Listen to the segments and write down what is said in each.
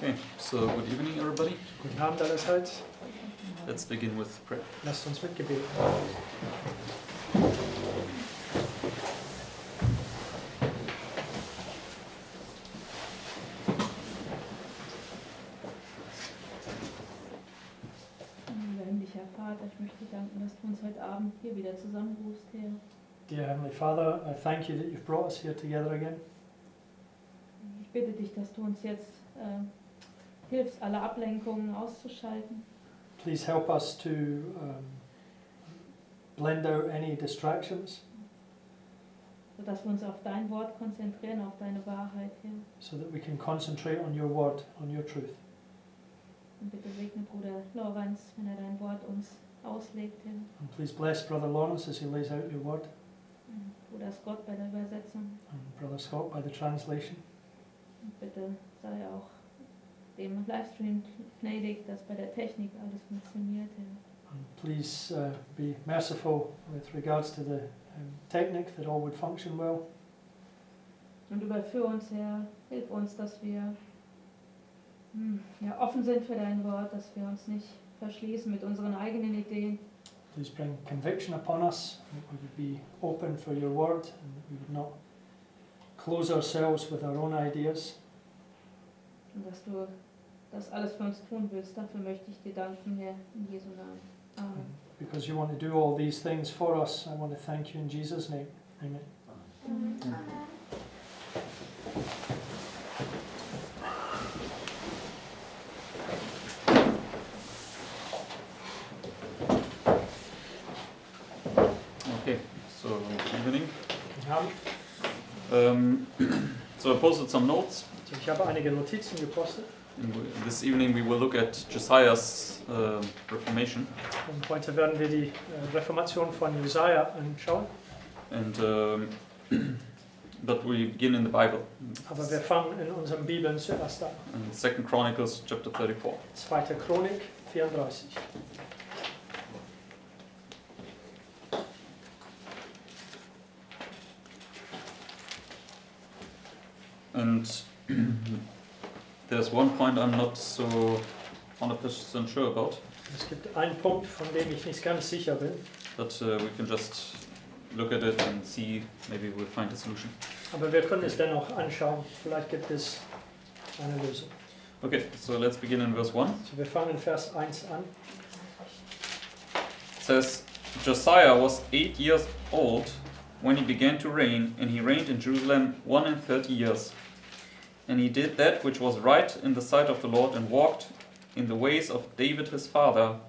Okay, so good evening everybody. Guten Abend allerseits. Let's begin with prayer. Lasst uns mit Gebet. Himmlischer Vater, ich möchte dir danken, dass du uns heute Abend hier wieder zusammenrufst, Herr. Dear Heavenly Father, I thank you that you've brought us here together again. Ich bitte dich, dass du uns jetzt hilfst, alle Ablenkungen auszuschalten. Please help us to blend out any distractions Sodass wir uns auf dein Wort konzentrieren, auf deine Wahrheit, Herr. so that we can concentrate on your word, on your truth. Und bitte segne Bruder Lorenz, wenn er dein Wort uns auslegt, Herr. And please bless Brother Lawrence as he lays out your word, Bruder Scott bei der Übersetzung. and Brother Scott by the translation. Und bitte sei auch dem Livestream gnädig, dass bei der Technik alles funktioniert, Herr. And please be merciful with regards to the technique, that all would function well. Und überführ uns, Herr, hilf uns, dass wir offen sind für dein Wort, dass wir uns nicht verschließen mit unseren eigenen Ideen. Please bring conviction upon us, that we would be open for your word, and that we would not close ourselves with our own ideas. Und dass du das alles für uns tun willst, dafür möchte ich dir danken, Herr, in Jesu Namen. Amen. Because you want to do all these things for us, I want to thank you in Jesus' name. Amen. Okay, so good evening. Guten Abend. So I posted some notes. Ich habe einige Notizen gepostet And this evening we will look at Josiah's Reformation. und heute werden wir die Reformation von Josiah anschauen. And but we begin in the Bible. Aber wir fangen in unseren Bibeln zuerst an. In 2 Chronicles chapter 34. 2. Chronik 34. And there's one point I'm not so 100% sure about, Es gibt einen Punkt, von dem ich nicht ganz sicher bin, but we can just look at it and see, maybe we'll find a solution. aber wir können es dennoch anschauen. Vielleicht gibt es eine Lösung. Okay, so let's begin in verse 1. Also wir fangen in Vers 1 an. It says, Josiah was 8 years old when he began to reign, and he reigned in Jerusalem 31 years. And he did that which was right in the sight of the Lord, and walked in the ways of David his father,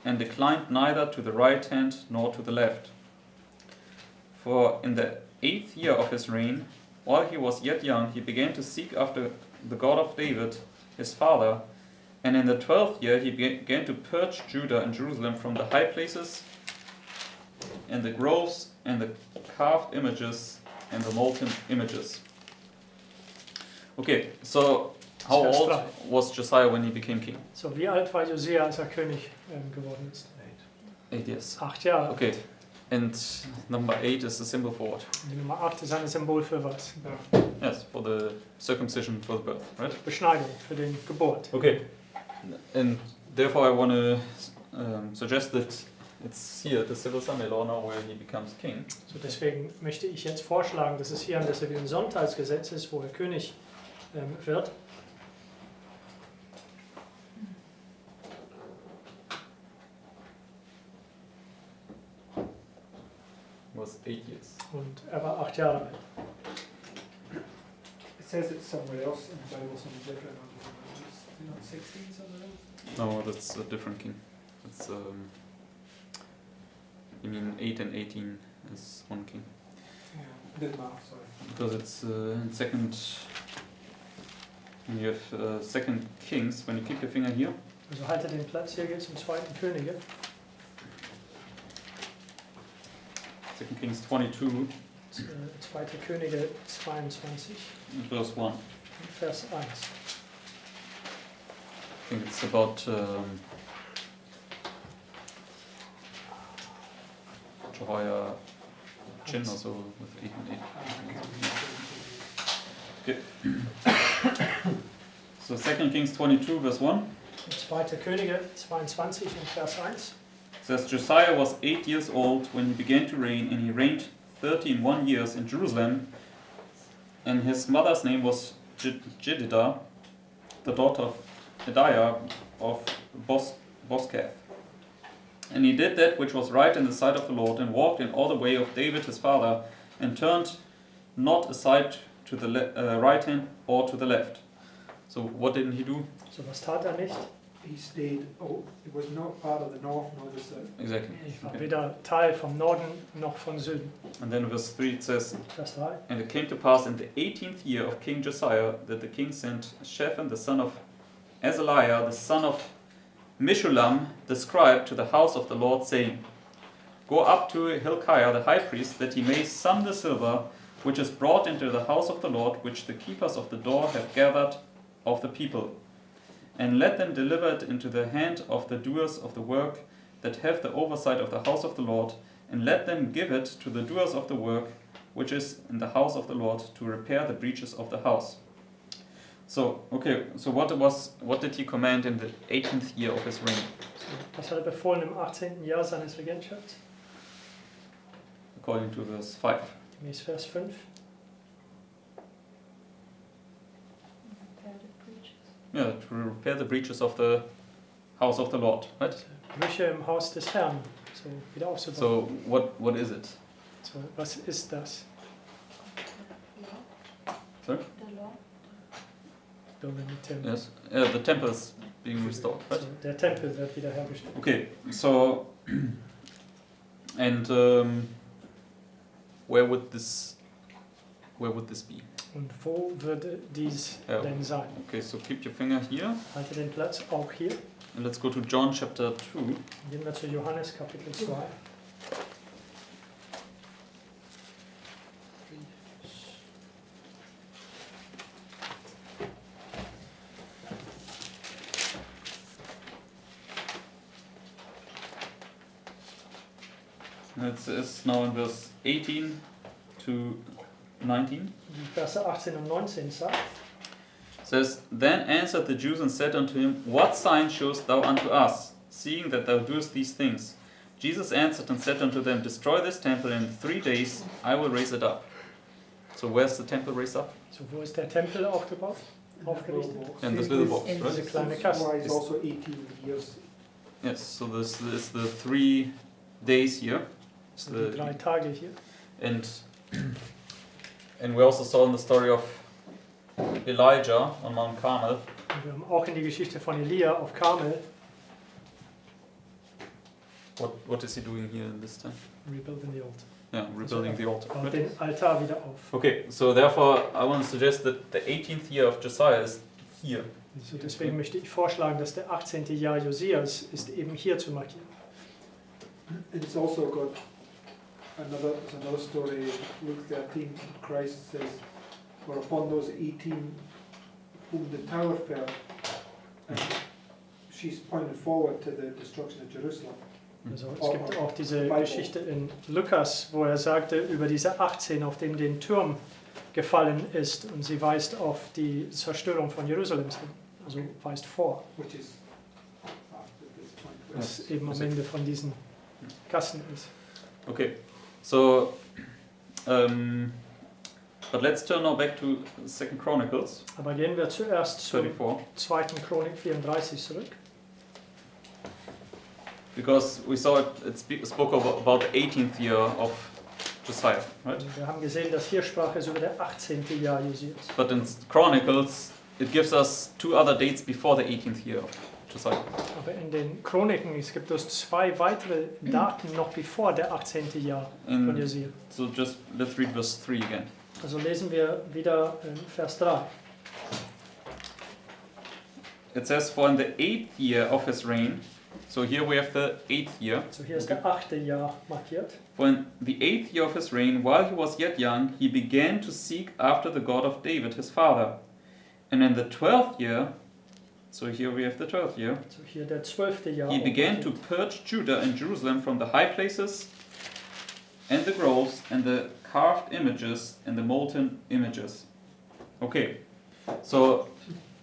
and declined neither to the right hand nor to the left. For in the 8th year of his reign, while he was yet young, he began to seek after the God of David his father, and in the 12th year he began to purge Judah and Jerusalem from the high places, and the groves, and the carved images, and the molten images. Okay, so how Vers old 3. was Josiah when he became king? So, wie alt war Josia, als er König geworden ist? 8 years. 8 Jahre. Okay, and number 8 is the symbol for what? Die Nummer 8 ist ein Symbol für was? Yes, for the circumcision, for the birth, right? Beschneidung, für den Geburt. Okay, and therefore I want to suggest that it's here, the civil Sunday law now, where he becomes king. So, deswegen möchte ich jetzt vorschlagen, dass es hier an das Sonntagsgesetz ist, wo er König wird. Was 8 years. Und er war 8 Jahre alt. It says it's somewhere else in the Bible, something different. Is it not 16 somewhere else? No, that's a different king. It's you mean 8 and 18 is one king. Yeah. Did math, sorry. Because it's in second. When you have second Kings, when you keep your finger here, Also halte den Platz, hier geht es um 2. Könige. 2 Kings 22, 2. Könige 22, verse 1. Vers 1. I think it's about Josiah Chin or so with 8 and 8. Okay. So 2 Kings 22 verse 1 2. Könige 22 und Vers 1. says Josiah was 8 years old when he began to reign, and he reigned 13 years in Jerusalem, and his mother's name was Jedidah, the daughter of Ediah of Boskath. And he did that which was right in the sight of the Lord, and walked in all the way of David his father, and turned not aside to the right hand or to the left. So what didn't he do? So was tat nicht? He stayed, it was not part of the north nor the south. Exactly. Ich war Okay. weder Teil vom Norden noch vom Süden. And then verse 3 it says, Vers 3. And it came to pass in the 18th year of King Josiah that the king sent Shaphan the son of Azaliah, the son of Meshullam, the scribe, to the house of the Lord, saying, Go up to Hilkiah the high priest, that he may sum the silver which is brought into the house of the Lord, which the keepers of the door have gathered of the people. And let them deliver it into the hand of the doers of the work that have the oversight of the house of the Lord, and let them give it to the doers of the work which is in the house of the Lord, to repair the breaches of the house. So, okay, so what did he command in the 18th year of his reign? So, was hat befohlen im 18. Jahr seines Regentschafts? According to verse 5. Gemäß Vers 5. Yeah, to repair the breaches of the house of the Lord, right? Brüche im Haus des Herrn. So wieder aufzubauen. So, what is it? So, was ist das? Sorry? Building the temple. Yes, the temple is being restored, right? So, der Tempel wird wiederhergestellt. Okay, so and where would this be? Und wo würde dies Ja. denn sein? Okay, so keep your finger here Halte den Platz auch hier. and let's go to John chapter 2. Gehen wir zu Johannes Kapitel 2. And it is now in verse 18 to 19. Die Verse 18 und 19 sagt, It says, Then answered the Jews and said unto him, What sign showest thou unto us, seeing that thou doest these things? Jesus answered and said unto them, Destroy this temple, and in 3 days I will raise it up. So where's the temple raised up? so wo ist der Tempel aufgebaut? Aufgerichtet? In this little box, In right? diese kleine That's Kaste. why it's also 18 years. Yes, so this is the 3 days here. So die 3 Tage hier. And we also saw in the story of Elijah on Mount Carmel. Und wir haben auch in die Geschichte von Elia auf Karmel What is he doing here in this time? rebuilding the altar. Yeah, rebuilding the altar. Baut Right? den Altar wieder auf. Okay, so therefore I want to suggest that the 18th year of Josiah is here. So deswegen möchte ich vorschlagen, dass der 18. Jahr Josias ist eben hier zu markieren. It's also got another story, Luke 13, Christ says, For upon those 18 whom the tower fell, and she's pointed forward to the destruction of Jerusalem. Also es gibt auch diese Geschichte in Lukas, wo er sagte, über diese 18, auf dem den Turm gefallen ist, und sie weist auf die Zerstörung von Jerusalems hin, also weist vor, Which is after this point. was eben am Ende von diesen Gassen ist. Okay, so but let's turn now back to 2 Chronicles Aber gehen wir zuerst zum 34, 2. Chronik 34 zurück, because we saw it spoke about the 18th year of Josiah, right? also wir haben gesehen, dass hier sprach es über der 18. Jahr Josias. But in Chronicles it gives us 2 other dates before the 18th year of Josiah. Aber in den Chroniken, es gibt es 2 weitere Daten noch bevor der 18. Jahr von And Josia. so just let's read verse 3 again. Also lesen wir wieder Vers 3. It says, For in the 8th year of his reign, so here we have the 8th year. So hier ist der 8. Jahr markiert. For in the 8th year of his reign, while he was yet young, he began to seek after the God of David his father. And in the 12th year, so here we have the 12th year, So hier der 12. Jahr. he began to markiert. purge Judah and Jerusalem from the high places and the groves and the carved images and the molten images. Okay, so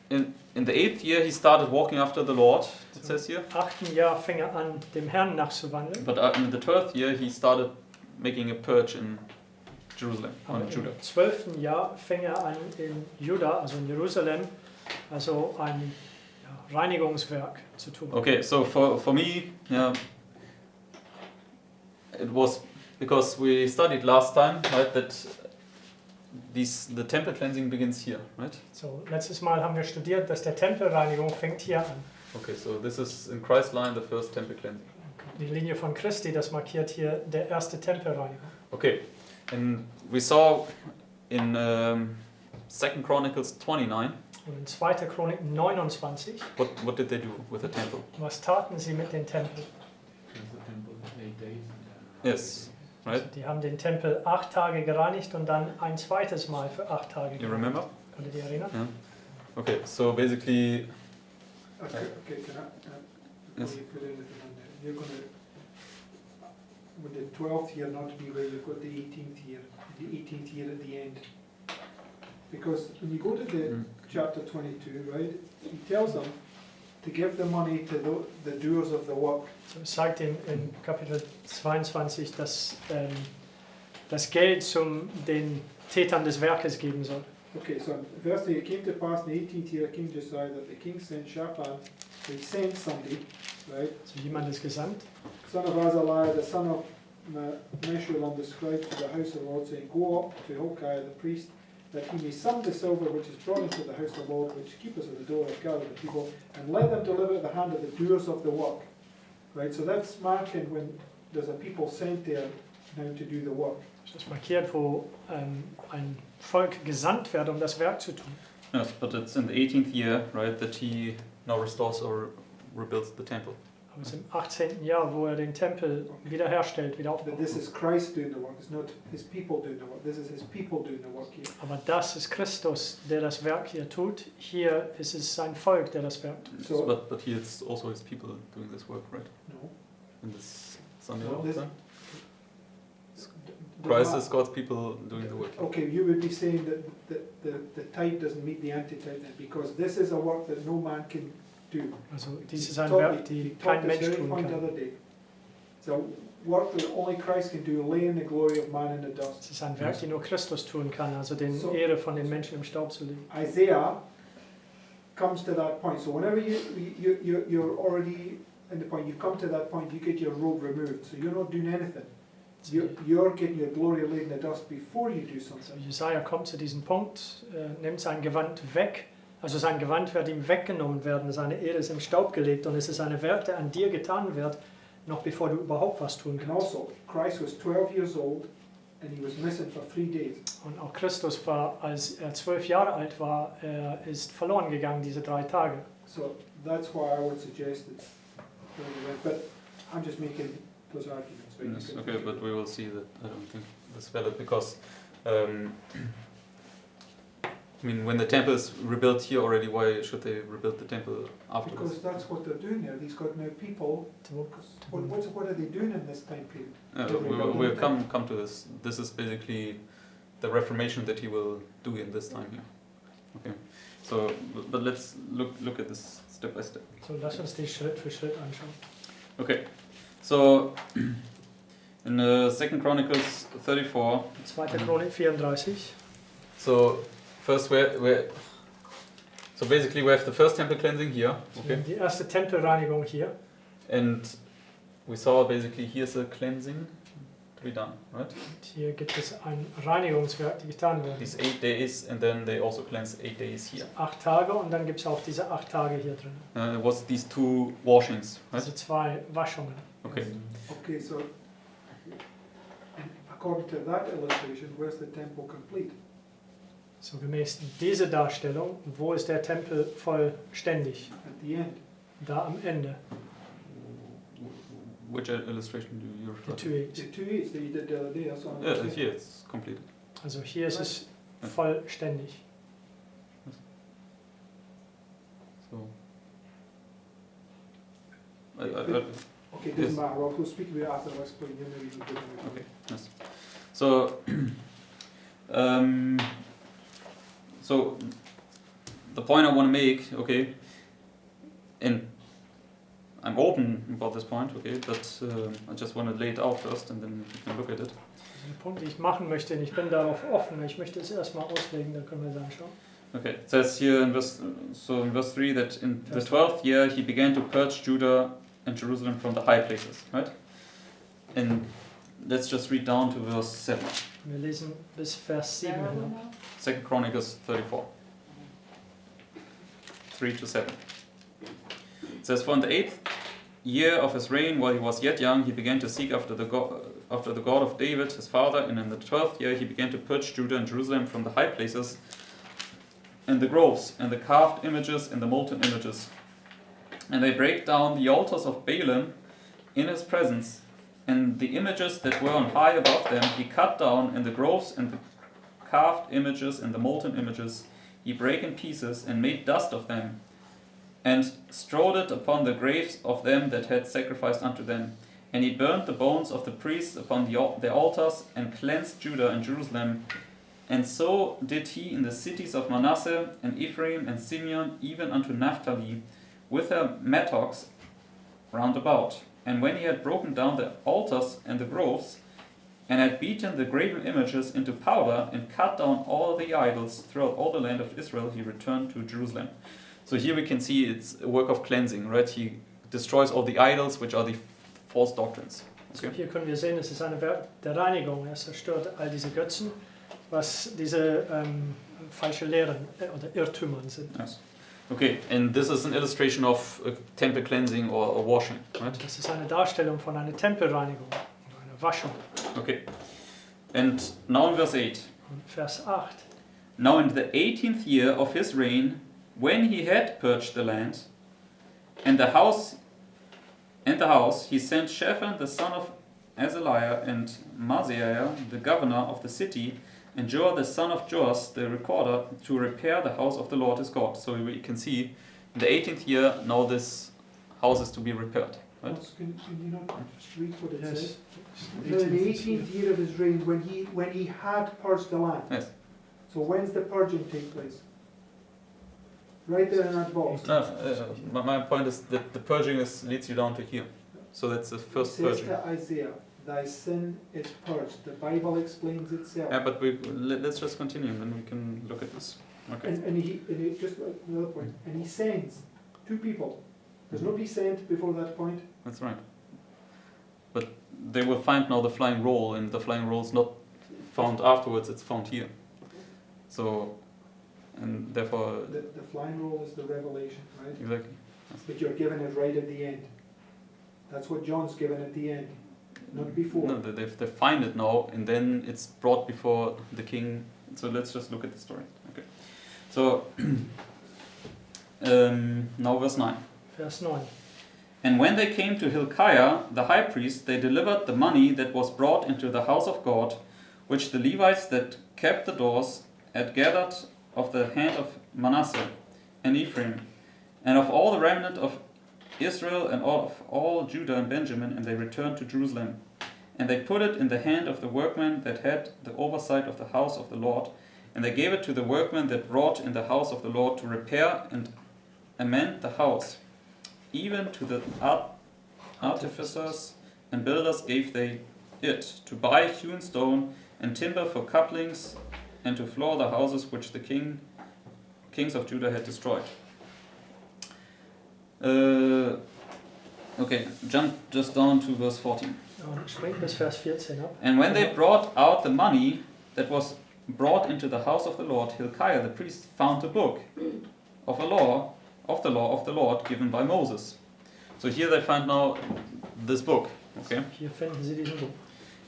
in in the 8th year he started walking after the Lord, it says here. Im 8. Jahr fing er an, dem Herrn nachzuwandeln. But in the 12th year he started making a purge in Jerusalem, Aber in Judah. im 12. Jahr fing er an, in Juda, also in Jerusalem, also ein Reinigungswerk zu tun. Okay, so for me, yeah, it was because we studied last time, right, that the temple cleansing begins here, right? So, letztes Mal haben wir studiert, dass der Tempelreinigung fängt hier an. Okay, so this is in Christ's line the first temple cleansing. Die Linie von Christi, das markiert hier der erste Tempelreinigung. Okay, and we saw in 2 Chronicles 29, Und in 2. Chronik 29, what did they do with the temple? was taten sie mit dem Tempel? Yes, right? Die haben den Tempel 8 Tage gereinigt und dann ein zweites Mal für 8 Tage You gereinigt. remember? Könnt ihr erinnern? Yeah. Okay, so basically, Okay, can I, Yes. before you put anything on there, you're gonna, with the 12th year not be where you've got the 18th year at the end. Because when you go to the chapter 22, right, he tells them to give the money to the doers of the work. So, es sagt in Kapitel 22, dass das Geld den Tätern des Werkes geben soll. Okay, so firstly, it came to pass in the 18th year of King Josiah that the king sent Shaphan, so he sent somebody, right, So jemand ist gesandt, son of Azaliah, the son of Meshullam, the scribe, to the house of the Lord, saying, Go up to Hilkiah the priest, that he may sum the silver which is brought into the house of the Lord, which keepers of the door have gathered the people, and let them deliver it at the hand of the doers of the work. Right, so that's marking when there's a people sent there now to do the work. das ist markiert, wo ein Volk gesandt wird, das Werk zu tun. yes, but it's in the 18th year, right, that he now restores or rebuilds the temple. Aber es ist im 18. Jahr, wo den Tempel wiederherstellt, wieder But aufbaut. this is Christ doing the work, it's not his people doing the work, this is his people doing the work here. Aber das ist Christus, der das Werk hier tut. Hier ist es sein Volk, der das Werk tut. So- but here it's also his people doing this work, right? No. In this Sunday No, law, this- then? The Christ ma- is God's people doing the work. Okay, you would be saying that the type doesn't meet the antitype then, because this is a work that no man can do. Also He dies ist ein taught Werk, me- he die taught kein this Mensch very tun point the kann. other day. It's a work that only Christ can do, laying the glory of man in the dust. Es ist ein Werk, die nur Christus tun kann, also den So- Ehre von den Menschen im Staub zu legen. Isaiah comes to that point. So whenever you're already in the point, you come to that point, you get your robe removed. So you're not doing anything. You're getting your glory laid in the dust before you do Also something. Josiah kommt zu diesem Punkt, nimmt sein Gewand weg, also sein Gewand wird ihm weggenommen werden, seine Ehre ist im Staub gelegt und es ist eine Werk, der an dir getan wird, noch bevor du überhaupt was tun And kannst. also, Christ was 12 years old and he was missing for 3 days. Und auch Christus war, als er 12 Jahre alt war, er ist verloren gegangen diese 3 Tage. So that's why I would suggest that. But I'm just making those arguments. Right? Yes, You can- okay, but we will see that I don't think that's valid because I mean, when the temple is rebuilt here already, why should they rebuild the temple afterwards? Because that's what they're doing there. These got now people. What are they doing in this time period? We'll come to this. This is basically the Reformation that he will do in this time here. Okay, so but let's look at this step by step. So lass uns die Schritt für Schritt anschauen. Okay, so in 2 Chronicles 34. 2. Chronik 34. So first so basically we have the first temple cleansing here, okay, Die erste Tempelreinigung hier. and we saw basically here's a cleansing to be done, right? Und hier gibt es ein Reinigungswerk, die getan werden. These 8 days, and then they also cleanse 8 days here. 8 Tage und dann gibt es auch diese 8 Tage hier drin. It was these 2 washings, right? Also 2 Waschungen. Okay. Okay, so according to that illustration, where's the temple complete? So gemäß dieser Darstellung, wo ist der Tempel vollständig? At the end. Da am Ende. Which illustration do you refer Die to? Tür. The 2 8s that you did the other day, that's what I'm Yeah, saying. here it's completed. Also hier ist es vollständig. So. Okay, doesn't Yes. matter. We'll speak about it after I explain. You know, you can do it. Okay. Yes. So, so the point I want to make, okay, and I'm open about this point, okay, but I just want to lay it out first and then you can look at it. Der Punkt, den ich machen möchte, und ich bin darauf offen, ich möchte es erstmal auslegen, dann können wir es anschauen. Okay, it says here in verse 3 that in the 12th year he began to purge Judah and Jerusalem from the high places, right? And let's just read down to verse 7. Wir lesen bis Vers 7 Ja, hinab. genau. 2 Chronicles 34. 3 to 7. It says, for in the 8th year of his reign, while he was yet young, he began to seek after the God of David, his father, and in the 12th year he began to purge Judah and Jerusalem from the high places, and the groves, and the carved images, and the molten images. And they break down the altars of Baalim in his presence, and the images that were on high above them he cut down, and the groves and the carved images and the molten images he brake in pieces, and made dust of them, and strewed it upon the graves of them that had sacrificed unto them. And he burnt the bones of the priests upon their altars, and cleansed Judah and Jerusalem. And so did he in the cities of Manasseh, and Ephraim, and Simeon, even unto Naphtali, with their mattocks round about. And when he had broken down the altars and the groves, and had beaten the graven images into powder, and cut down all the idols throughout all the land of Israel, he returned to Jerusalem. So here we can see it's a work of cleansing, right? He destroys all the idols, which are the false doctrines. Okay. Hier können wir sehen, es ist ein Werk der Reinigung. Er zerstört all diese Götzen, was diese falsche Lehren oder Irrtümern sind. Yes. Okay, and this is an illustration of temple cleansing or washing, right? Das ist eine Darstellung von einer Tempelreinigung, einer Waschung. Okay, and now in verse 8. Und Vers 8. Now in the 18th year of his reign, when he had purged the land, and the house, he sent Shaphan the son of Azaliah, and Maaseiah the governor of the city, and Joah the son of Joas the recorder, to repair the house of the Lord his God. So we can see in the 18th year now this house is to be repaired. Right? Can you not just read what it Yes. says? In the 18th year of his reign, when he had purged the land. Yes. So when's the purging take place? Right there in that box. No, my point is that the purging leads you down to here. So that's the first It says purging. to Isaiah, thy sin is purged. The Bible explains itself. Yeah, but let's just continue and then we can look at this. Okay. And he just like another point, and he sends two people. There's nobody sent before that point. That's right. But they will find now the flying roll, and the flying roll is not found afterwards, it's found here. So, and therefore... The flying roll is the revelation, right? Exactly. But you're given it right at the end. That's what John's given at the end, not before. No, they find it now, and then it's brought before the king. So let's just look at the story. Okay. So, now verse 9. Vers 9. And when they came to Hilkiah, the high priest, they delivered the money that was brought into the house of God, which the Levites that kept the doors had gathered of the hand of Manasseh and Ephraim, and of all the remnant of Israel and of all Judah and Benjamin, and they returned to Jerusalem. And they put it in the hand of the workmen that had the oversight of the house of the Lord, and they gave it to the workmen that wrought in the house of the Lord to repair and amend the house. Even to the artificers and builders gave they it, to buy hewn stone and timber for couplings, and to floor the houses which the kings of Judah had destroyed. Okay, jump just down to verse 14. Und springt bis Vers 14 ab. And when they brought out the money that was brought into the house of the Lord, Hilkiah the priest found a book of the law of the Lord given by Moses. So here they find now this book. Okay. Hier finden Sie diesen Buch.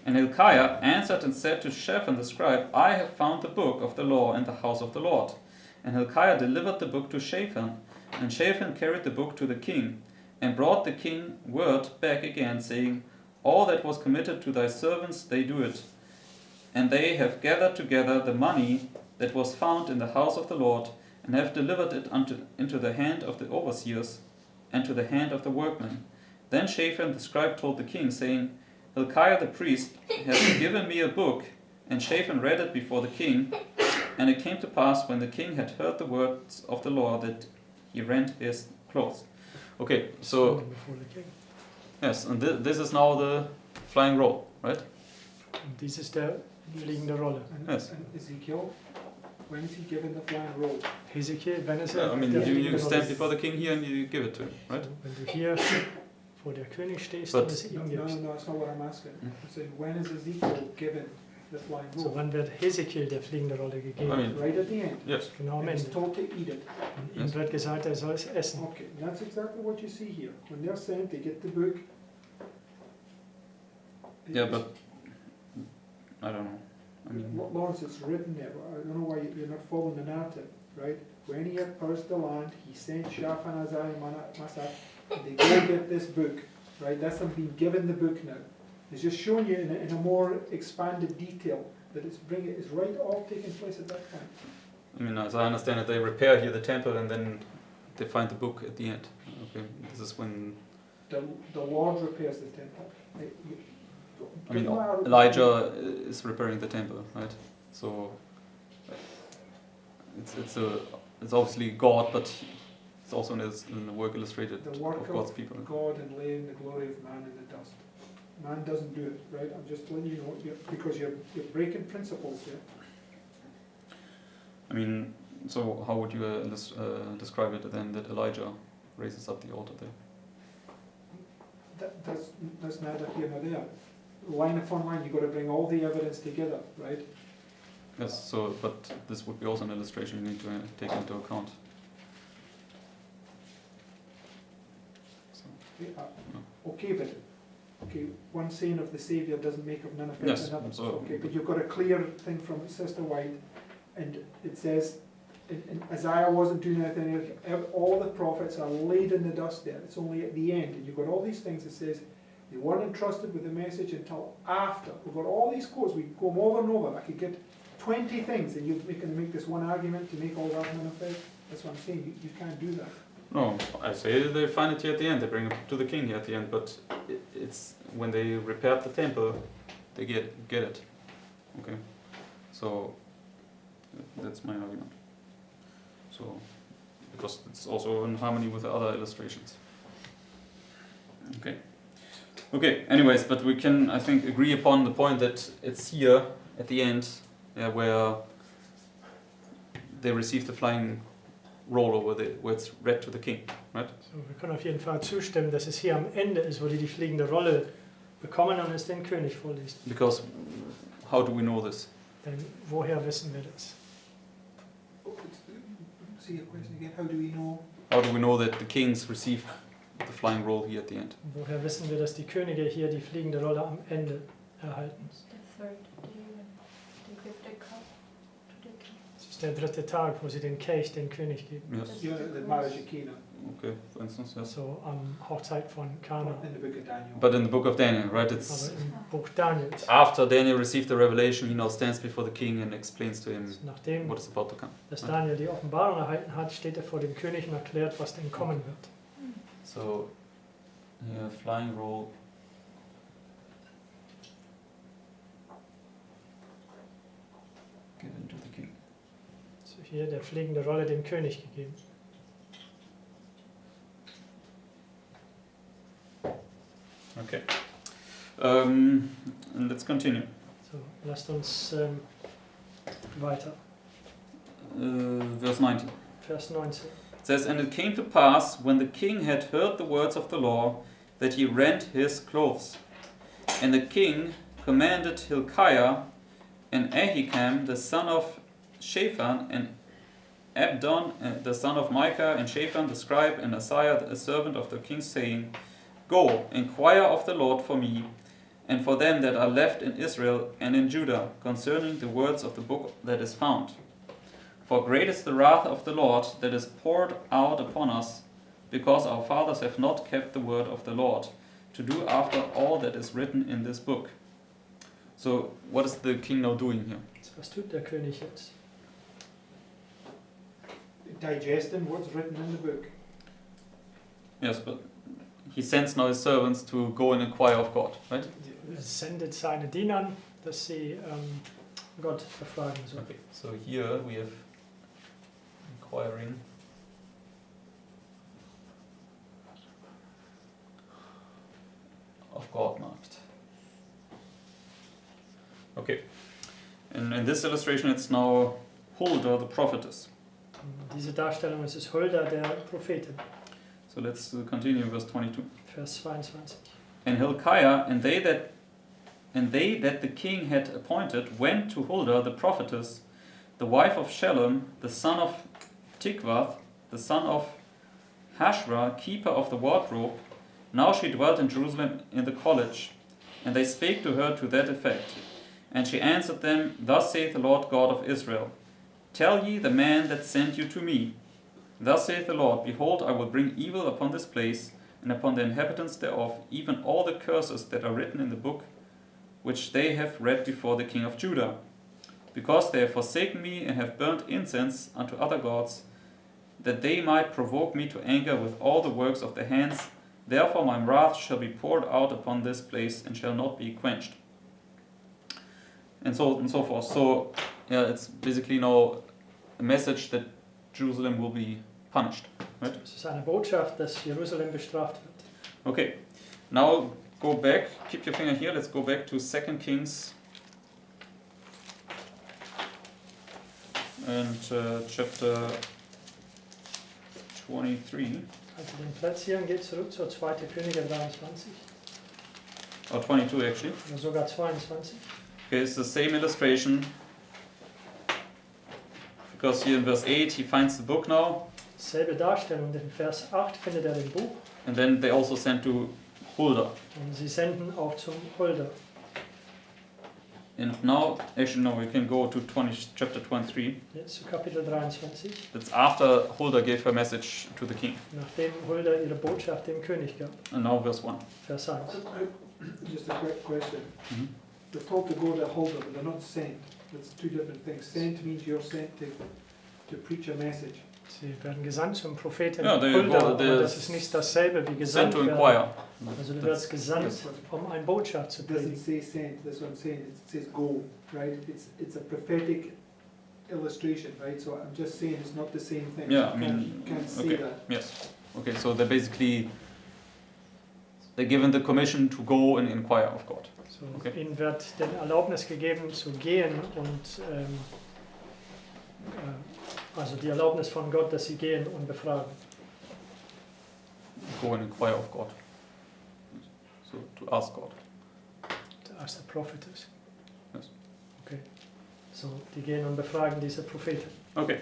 And Hilkiah answered and said to Shaphan the scribe, I have found the book of the law in the house of the Lord. And Hilkiah delivered the book to Shaphan, and Shaphan carried the book to the king, and brought the king word back again, saying, all that was committed to thy servants they do it. And they have gathered together the money that was found in the house of the Lord, and have delivered it into the hand of the overseers, and to the hand of the workmen. Then Shaphan the scribe told the king, saying, Hilkiah the priest has given me a book, and Shaphan read it before the king. And it came to pass when the king had heard the words of the law that he rent his clothes. Okay, so Standing before the king. yes, and this is now the flying roll, right? Und dies ist der fliegende Rolle. Yes. And Ezekiel, when is he given the flying roll? Hesekiel, wenn es I mean, der you fliegende Rolle stand ist. before the king here and you give it to him, right? Also, wenn du hier vor der König stehst But- und es No, ihm no, gibst. no, that's not what I'm asking. Mm. I'm saying, when is Ezekiel given the flying So, roll? wann wird Hesekiel der fliegende Rolle gegeben? I mean, Right at the end. yes. Genau am And he's Ende. told to eat it. Und ihm Yes. wird gesagt, er soll es essen. Okay, and that's exactly what you see here. When they're sent, they get the book. Yeah, but I don't know. I mean, Lawrence, it's written there. I don't know why you're not following the narrative, right? When he had purged the land, he sent Shaphan, Isaiah, and Manasseh, and they go get this book, right? That's them being given the book now. It's just showing you in a more expanded detail that it's right all taking place at that time. I mean, as I understand it, they repair here the temple and then they find the book at the end. Okay, this is when The Lord repairs the temple. I mean Elijah is repairing the temple, right? So it's obviously God, but it's also in the work illustrated The work of God's people. God and laying the glory of man in the dust. Man doesn't do it, right? I'm just letting you know, because you're breaking principles here. I mean, so how would you describe it then that Elijah raises up the altar there? That's neither here nor there. Line upon line, you've got to bring all the evidence together, right? Yes, so, but this would be also an illustration you need to take into account. So, Okay, but one saying of the Saviour doesn't make of none effect yes, another. so, Okay, but you've got a clear thing from Sister White, and it says, and Isaiah wasn't doing anything, all the prophets are laid in the dust there, it's only at the end, and you've got all these things that says, they weren't entrusted with the message until after. We've got all these quotes, we go over and over, I could get 20 things, and you're going to make this one argument to make all that none effect. That's what I'm saying, you can't do that. no, I say they find it here at the end, they bring it to the king here at the end, but it's when they repaired the temple, they get it. Okay, so that's my argument. So, because it's also in harmony with the other illustrations. Okay, anyways, but we can, I think, agree upon the point that it's here at the end where they receive the flying roll over where it's read to the king, right? So, wir können auf jeden Fall zustimmen, dass es hier am Ende ist, wo die fliegende Rolle bekommen und es den König vorliest. Because how do we know this? Denn woher wissen wir das? See your question again, how do we know? How do we know that the kings receive the flying roll here at the end? Woher wissen wir, dass die Könige hier die fliegende Rolle am Ende erhalten? The third day when they give the cup to the king. Es ist der dritte Tag, wo sie den Kelch dem König geben. Yes. You know, the marriage of Cana Okay, for instance, yes. So am Hochzeit von Kana. in the book of Daniel. But in the book of Daniel, right? It's Aber im Buch Daniels, after Daniel received the revelation, he now stands before the king and explains to him nachdem what is about to come. dass Daniel die Offenbarung erhalten hat, steht er vor dem König und erklärt, was denn kommen wird. So, here, flying roll. Given to the king. So hier der fliegende Rolle dem König gegeben. Okay. And let's continue. So, lasst uns weiter. Verse 19. Vers 19. It says, And it came to pass, when the king had heard the words of the law, that he rent his clothes. And the king commanded Hilkiah, and Ahikam the son of Shaphan, and Abdon the son of Micah, and Shaphan the scribe, and Josiah the servant of the king, saying, Go, inquire of the Lord for me, and for them that are left in Israel and in Judah, concerning the words of the book that is found. For great is the wrath of the Lord that is poured out upon us, because our fathers have not kept the word of the Lord, to do after all that is written in this book. So, what is the king now doing here? So, was tut der König jetzt? Digesting what's written in the book. Yes, but he sends now his servants to go and inquire of God, right? Er sendet seine Dienern, dass sie Gott befragen soll. Okay, so here we have inquiring. Of God marked. Okay, and in this illustration it's now Huldah the prophetess. Diese Darstellung ist es Hulda, der Prophetin. So let's continue verse 22. Vers 22. And Hilkiah and they that the king had appointed went to Huldah the prophetess, the wife of Shallum, the son of Tikvath, the son of Hashra, keeper of the wardrobe. Now she dwelt in Jerusalem in the college, and they spake to her to that effect. And she answered them, Thus saith the Lord God of Israel, Tell ye the man that sent you to me, Thus saith the Lord, Behold, I will bring evil upon this place, and upon the inhabitants thereof, even all the curses that are written in the book, which they have read before the king of Judah. Because they have forsaken me, and have burnt incense unto other gods, that they might provoke me to anger with all the works of their hands. Therefore my wrath shall be poured out upon this place, and shall not be quenched. And so forth. So, yeah, it's basically now a message that Jerusalem will be punished. Right? Es ist eine Botschaft, dass Jerusalem bestraft wird. Okay, now go back, keep your finger here, let's go back to 2 Kings and chapter 23. Also den Platz hier und geht zurück zur 2. Könige 23. Or 22 actually. Oder sogar 22. Okay, it's the same illustration. Because here in verse 8 he finds the book now. Selbe Darstellung, in Vers 8 findet er den Buch. And then they also sent to Huldah. Und sie senden auch zum Hulda. And now, actually no, we can go to chapter 23. Jetzt zu Kapitel 23. That's after Huldah gave her message to the king. Nachdem Hulda ihre Botschaft dem König gab. And now verse 1. Vers 1. Just a quick question. Mhm. They're told to go to Huldah, but they're not sent. That's two different things. Sent means you're sent to preach a message. Sie werden gesandt zum Propheten Ja, Hulda, aber aber das ist nicht dasselbe wie gesandt Sent to werden. inquire. Also du wirst gesandt, yes. um eine Botschaft zu It doesn't predigen. say sent, that's what I'm saying. It says go, right? It's a prophetic illustration, right? So I'm just saying it's not the same thing. Yeah, I You mean, can't say okay. that. Yes. Okay, so they're given the commission to go and inquire of God. So, Okay. ihnen wird den Erlaubnis gegeben zu gehen und also die Erlaubnis von Gott, dass sie gehen und befragen. Go and inquire of God. So to ask God. As the prophetess. Yes. Okay. So, die gehen und befragen diese Propheten. Okay.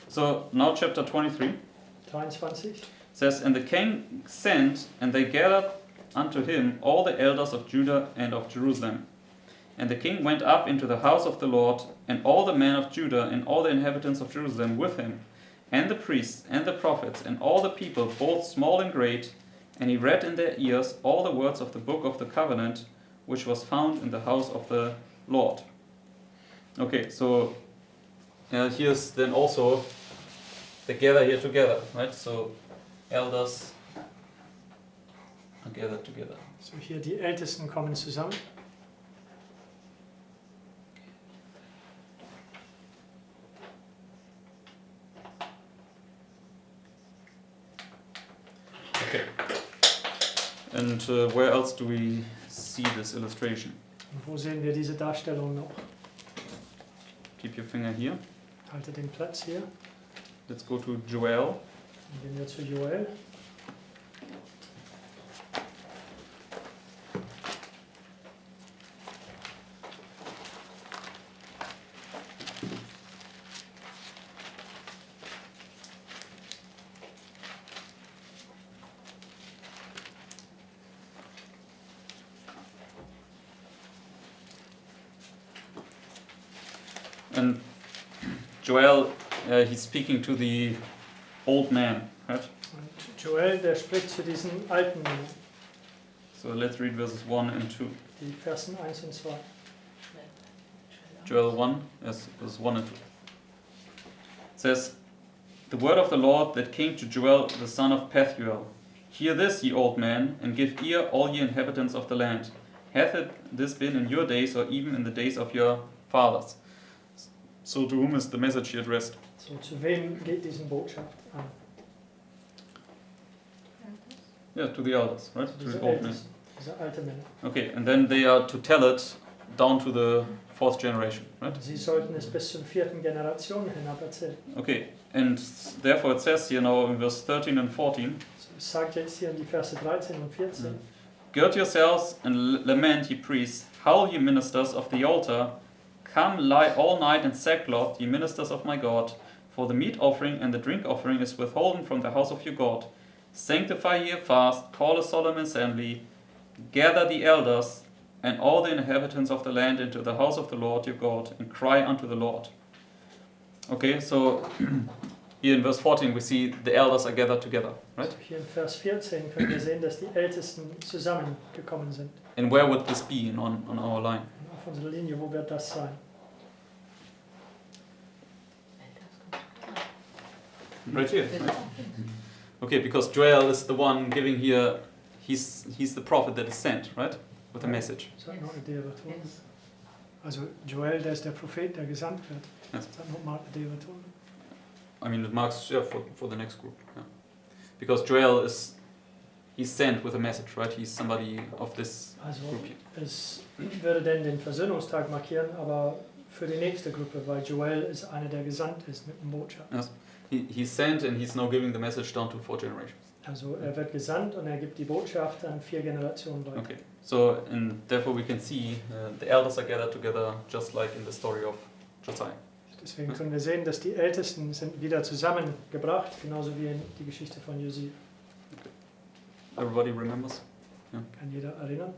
So now chapter 23 23. says, And the king sent, and they gathered unto him all the elders of Judah and of Jerusalem. And the king went up into the house of the Lord, and all the men of Judah and all the inhabitants of Jerusalem with him, and the priests and the prophets and all the people, both small and great, and he read in their ears all the words of the book of the covenant, which was found in the house of the Lord. Okay, so here's then also they gather here together, right? So elders are gathered together. So hier die Ältesten kommen zusammen. Okay. And where else do we see this illustration? Und wo sehen wir diese Darstellung noch? Keep your finger here. Halte den Platz hier. Let's go to Joel. Dann gehen wir zu Joel. And Joel, he's speaking to the old man, right? Und Joel, der spricht zu diesen alten Männern. So let's read verses 1 and 2. Die Versen 1 und 2. Joel 1, yes, verses 1 and 2. It says, The word of the Lord that came to Joel the son of Pethuel. Hear this, ye old men, and give ear, all ye inhabitants of the land. Hath it this been in your days, or even in the days of your fathers? So to whom is the message here addressed? So, zu wem geht diese Botschaft an? Yeah, to the elders, right? Also To diese the old men. Ältesten, diese alte Männer. Okay, and then they are to tell it down to the fourth generation, right? Sie sollten es bis zur 4. Generation hinab erzählen. Okay, and therefore it says here now in verse 13 and 14, So, es sagt jetzt hier in die Verse 13 und 14. gird yourselves and lament, ye priests, howl, ye ministers of the altar, come lie all night in sackcloth, ye ministers of my God, for the meat offering and the drink offering is withholden from the house of your God. Sanctify ye a fast, call a solemn assembly, gather the elders and all the inhabitants of the land into the house of the Lord your God, and cry unto the Lord. Okay, so here in verse 14 we see the elders are gathered together, right? Also hier in Vers 14 können wir sehen, dass die Ältesten zusammengekommen sind. And where would this be on our line? Auf unserer Linie, wo wird das sein? Right here. Right? Okay, because Joel is the one giving here, he's the prophet that is sent, right? With a message. Das hat noch eine Idee tun. Also Joel, der ist der Prophet, der gesandt wird. Yes. Das hat noch mal eine Idee tun. I mean, it marks for the next group. Yeah. Because Joel he's sent with a message, right? He's somebody of this Also group here. es würde denn den Versöhnungstag markieren, aber für die nächste Gruppe, weil Joel ist einer, der gesandt ist mit einer Botschaft. Yes. He's sent and he's now giving the message down to 4 generations. Also er wird gesandt und er gibt die Botschaft an 4 Generationen weiter. Okay, so and therefore we can see the elders are gathered together just like in the story of Josiah. Deswegen können wir sehen, dass die Ältesten sind wieder zusammengebracht, genauso wie in die Geschichte von Josiah. Everybody remembers? Kann jeder erinnern?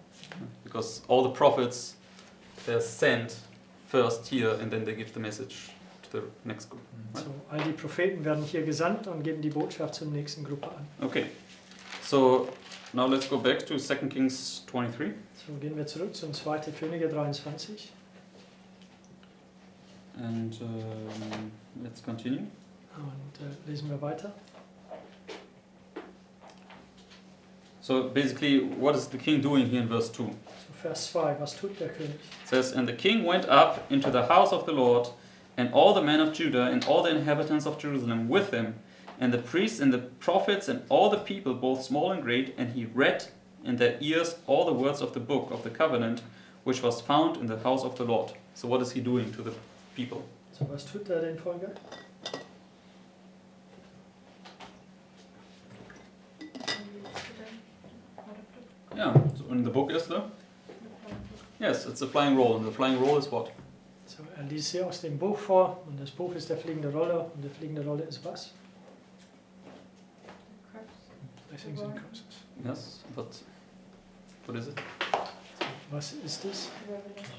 Because all the prophets, they're sent first here and then they give the message to the next group. Right? So, all die Propheten werden hier gesandt und geben die Botschaft zur nächsten Gruppe an. Okay, so now let's go back to 2 Kings 23. So gehen wir zurück zum 2. Könige 23 And let's continue. und lesen wir weiter. So basically, what is the king doing here in verse 2? So Vers 2, was tut der König? It says, and the king went up into the house of the Lord, and all the men of Judah, and all the inhabitants of Jerusalem with him, and the priests and the prophets, and all the people, both small and great, and he read in their ears all the words of the book of the covenant, which was found in the house of the Lord. So what is he doing to the people? So was tut er den Folger? Yeah, so in the book is the? Yes, it's a flying roll, and the flying roll is what? So, er liest hier aus dem Buch vor und das Buch ist der fliegende Rolle und der fliegende Rolle ist was? Blessings and curses. Yes, but what is it? Was ist es?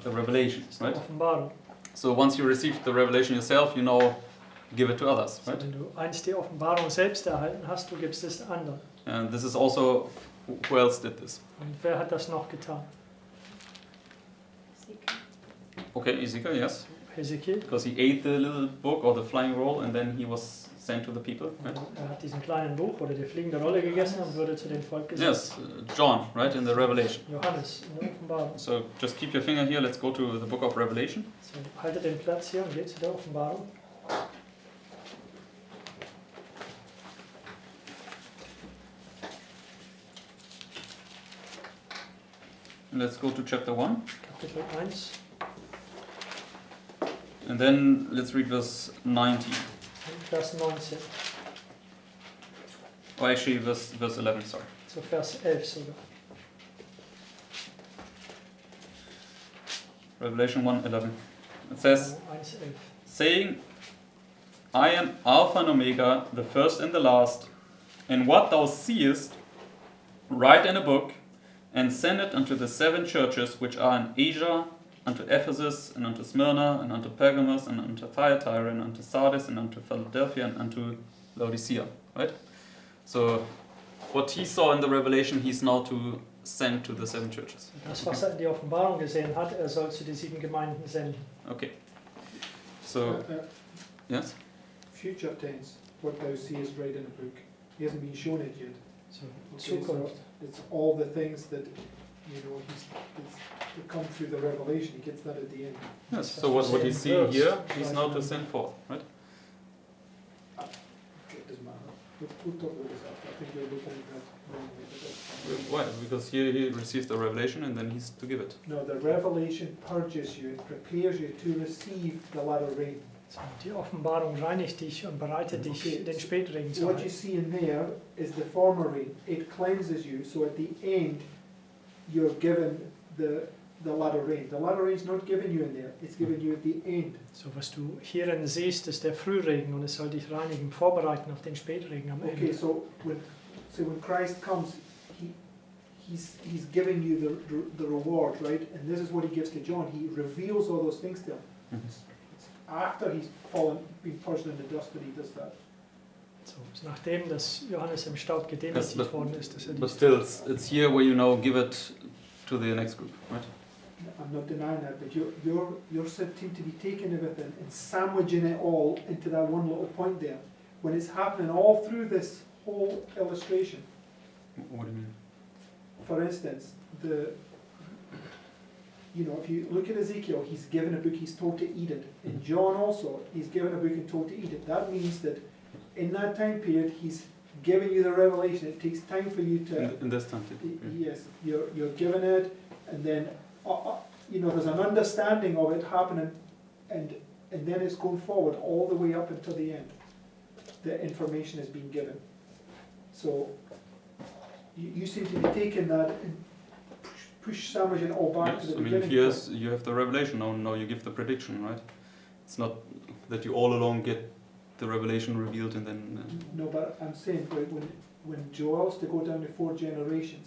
The revelation, Das ist die right? Offenbarung. So once you receive the revelation yourself, you now give it to others, So, right? wenn du einst die Offenbarung selbst erhalten hast, du gibst es anderen. And this is also, who else did this? Und wer hat das noch getan? Okay, Ezekiel, yes, Hesekiel. because he ate the little book or the flying roll and then he was sent to the people, right? Er hat diesen kleinen Buch oder die fliegende Rolle gegessen und wurde zu dem Volk gesandt. Yes, John, right, in the Revelation. Johannes in der Offenbarung. So just keep your finger here, let's go to the book of Revelation. So, haltet den Platz hier und geht zu der Offenbarung. And let's go to chapter 1. Kapitel 1 And then let's read verse 19. und Vers 19. Oh, actually, verse 11, sorry. So Vers 11 sogar. Revelation 1:11. It says, 1,11. saying, I am Alpha and Omega, the first and the last, and what thou seest, write in a book, and send it unto the 7 churches which are in Asia, unto Ephesus, and unto Smyrna, and unto Pergamos, and unto Thyatira, and unto Sardis, and unto Philadelphia, and unto Laodicea. Right? So, what he saw in the Revelation, he's now to send to the 7 churches. Das, was er in die Offenbarung gesehen hat, er soll zu den 7 Gemeinden senden. Okay. So, yes? Future tense, what thou seest write in a book. He hasn't been shown it yet. So, Okay, so Zukunft. it's all the things that, you know, it's to come through the revelation. He gets that at the end. Yes. So what he's seeing here, he's now to send forth, right? Okay, it doesn't matter. We'll talk about this after. I think we're looking at that wrongly. But that's fine. Why? Because here he receives the revelation and then he's to give it. No, the revelation purges you, it prepares you to receive the latter rain. So, die Offenbarung reinigt dich und bereitet dich, den Spätregen zu What you halten. see in there is the former rain. It cleanses you, so at the end, you're given the latter rain. The latter rain is not given you in there, it's given you at the end. So, was du hierin siehst, ist der Frühregen und es soll dich reinigen, vorbereiten auf den Spätregen am Okay, Ende. so when Christ comes, he's giving you the reward, right? And this is what he gives to John. He reveals all those things to him. It's after he's been purged in the dust that he does that. So, es ist nachdem, dass Johannes im Staub gedemütigt worden ist, dass er But dies still, it's here where you now give it to the next group, right? I'm not denying that, but you're seem to be taking everything and sandwiching it all into that one little point there. When it's happening all through this whole illustration. What do you mean? For instance, if you look at Ezekiel, he's given a book, he's told to eat it. In John also, he's given a book and told to eat it. That means that in that time period, he's giving you the revelation. It takes time for you to... In this time, Yes, you're given it, and then, there's an understanding of it happening, and then it's going forward all the way up until the end. The information is being given. So, you seem to be taking that and sandwiching it all back to the beginning. Here's you have the revelation. Now you give the prediction, right? It's not that you all along get the revelation revealed and then. No, but I'm saying when Joel's to go down to 4 generations,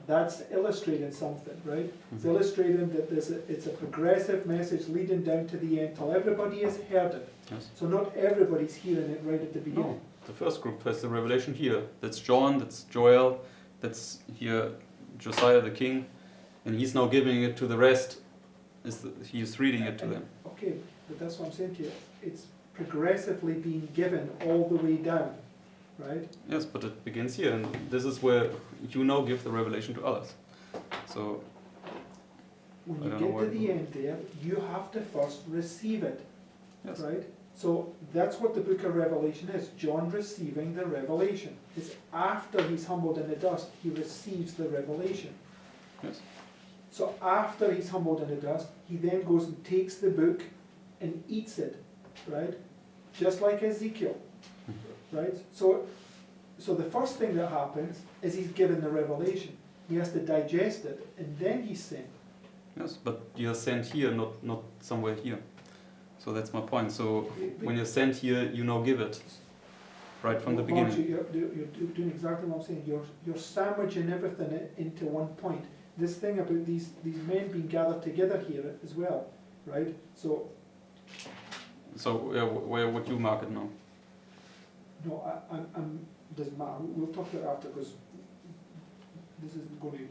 that's illustrating something, right? It's illustrating that it's a progressive message leading down to the end till everybody has heard it. Yes. So not everybody's hearing it right at the beginning. No, the first group has the revelation here. That's John. That's Joel. That's here Josiah the king. And he's now giving it to the rest. He's reading it to them. Okay, but that's what I'm saying to you. It's progressively being given all the way down, right? Yes, but it begins here, and this is where you now give the revelation to others. So when I you don't know get to where- the end there, you have to first receive it, yes, right? So that's what the book of Revelation is. John receiving the revelation. It's after he's humbled in the dust, he receives the revelation. yes, So after he's humbled in the dust, he then goes and takes the book and eats it, right? Just like Ezekiel, right? So the first thing that happens is he's given the revelation. He has to digest it, and then he's sent. yes. But you're sent here, not somewhere here. So that's my point. So when you're sent here, you now give it right from the Mark, beginning. you're doing exactly what I'm saying. You're sandwiching everything into one point. This thing about these men being gathered together here as well, right? So Where would you mark it now? no, I'm doesn't matter. We'll talk about it after because this isn't going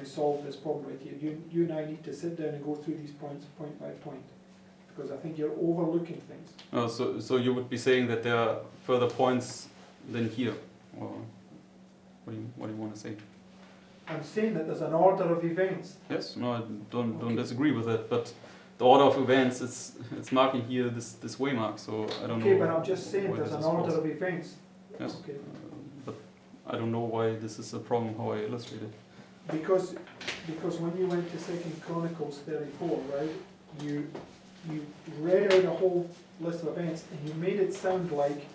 to solve this problem right here. You and I need to sit down and go through these points point by point because I think you're overlooking things. Oh, so you would be saying that there are further points than here, or what do you want to say? I'm saying that there's an order of events. Yes, no, I don't Okay. disagree with that, but the order of events, it's marking here this waymark, so I don't know. Okay, but I'm just saying why there's this an is order false. of events. Yes, Okay. but I don't know why this is a problem, how I illustrate it. Because when you went to 2 Chronicles 34, right, you read out a whole list of events and you made it sound like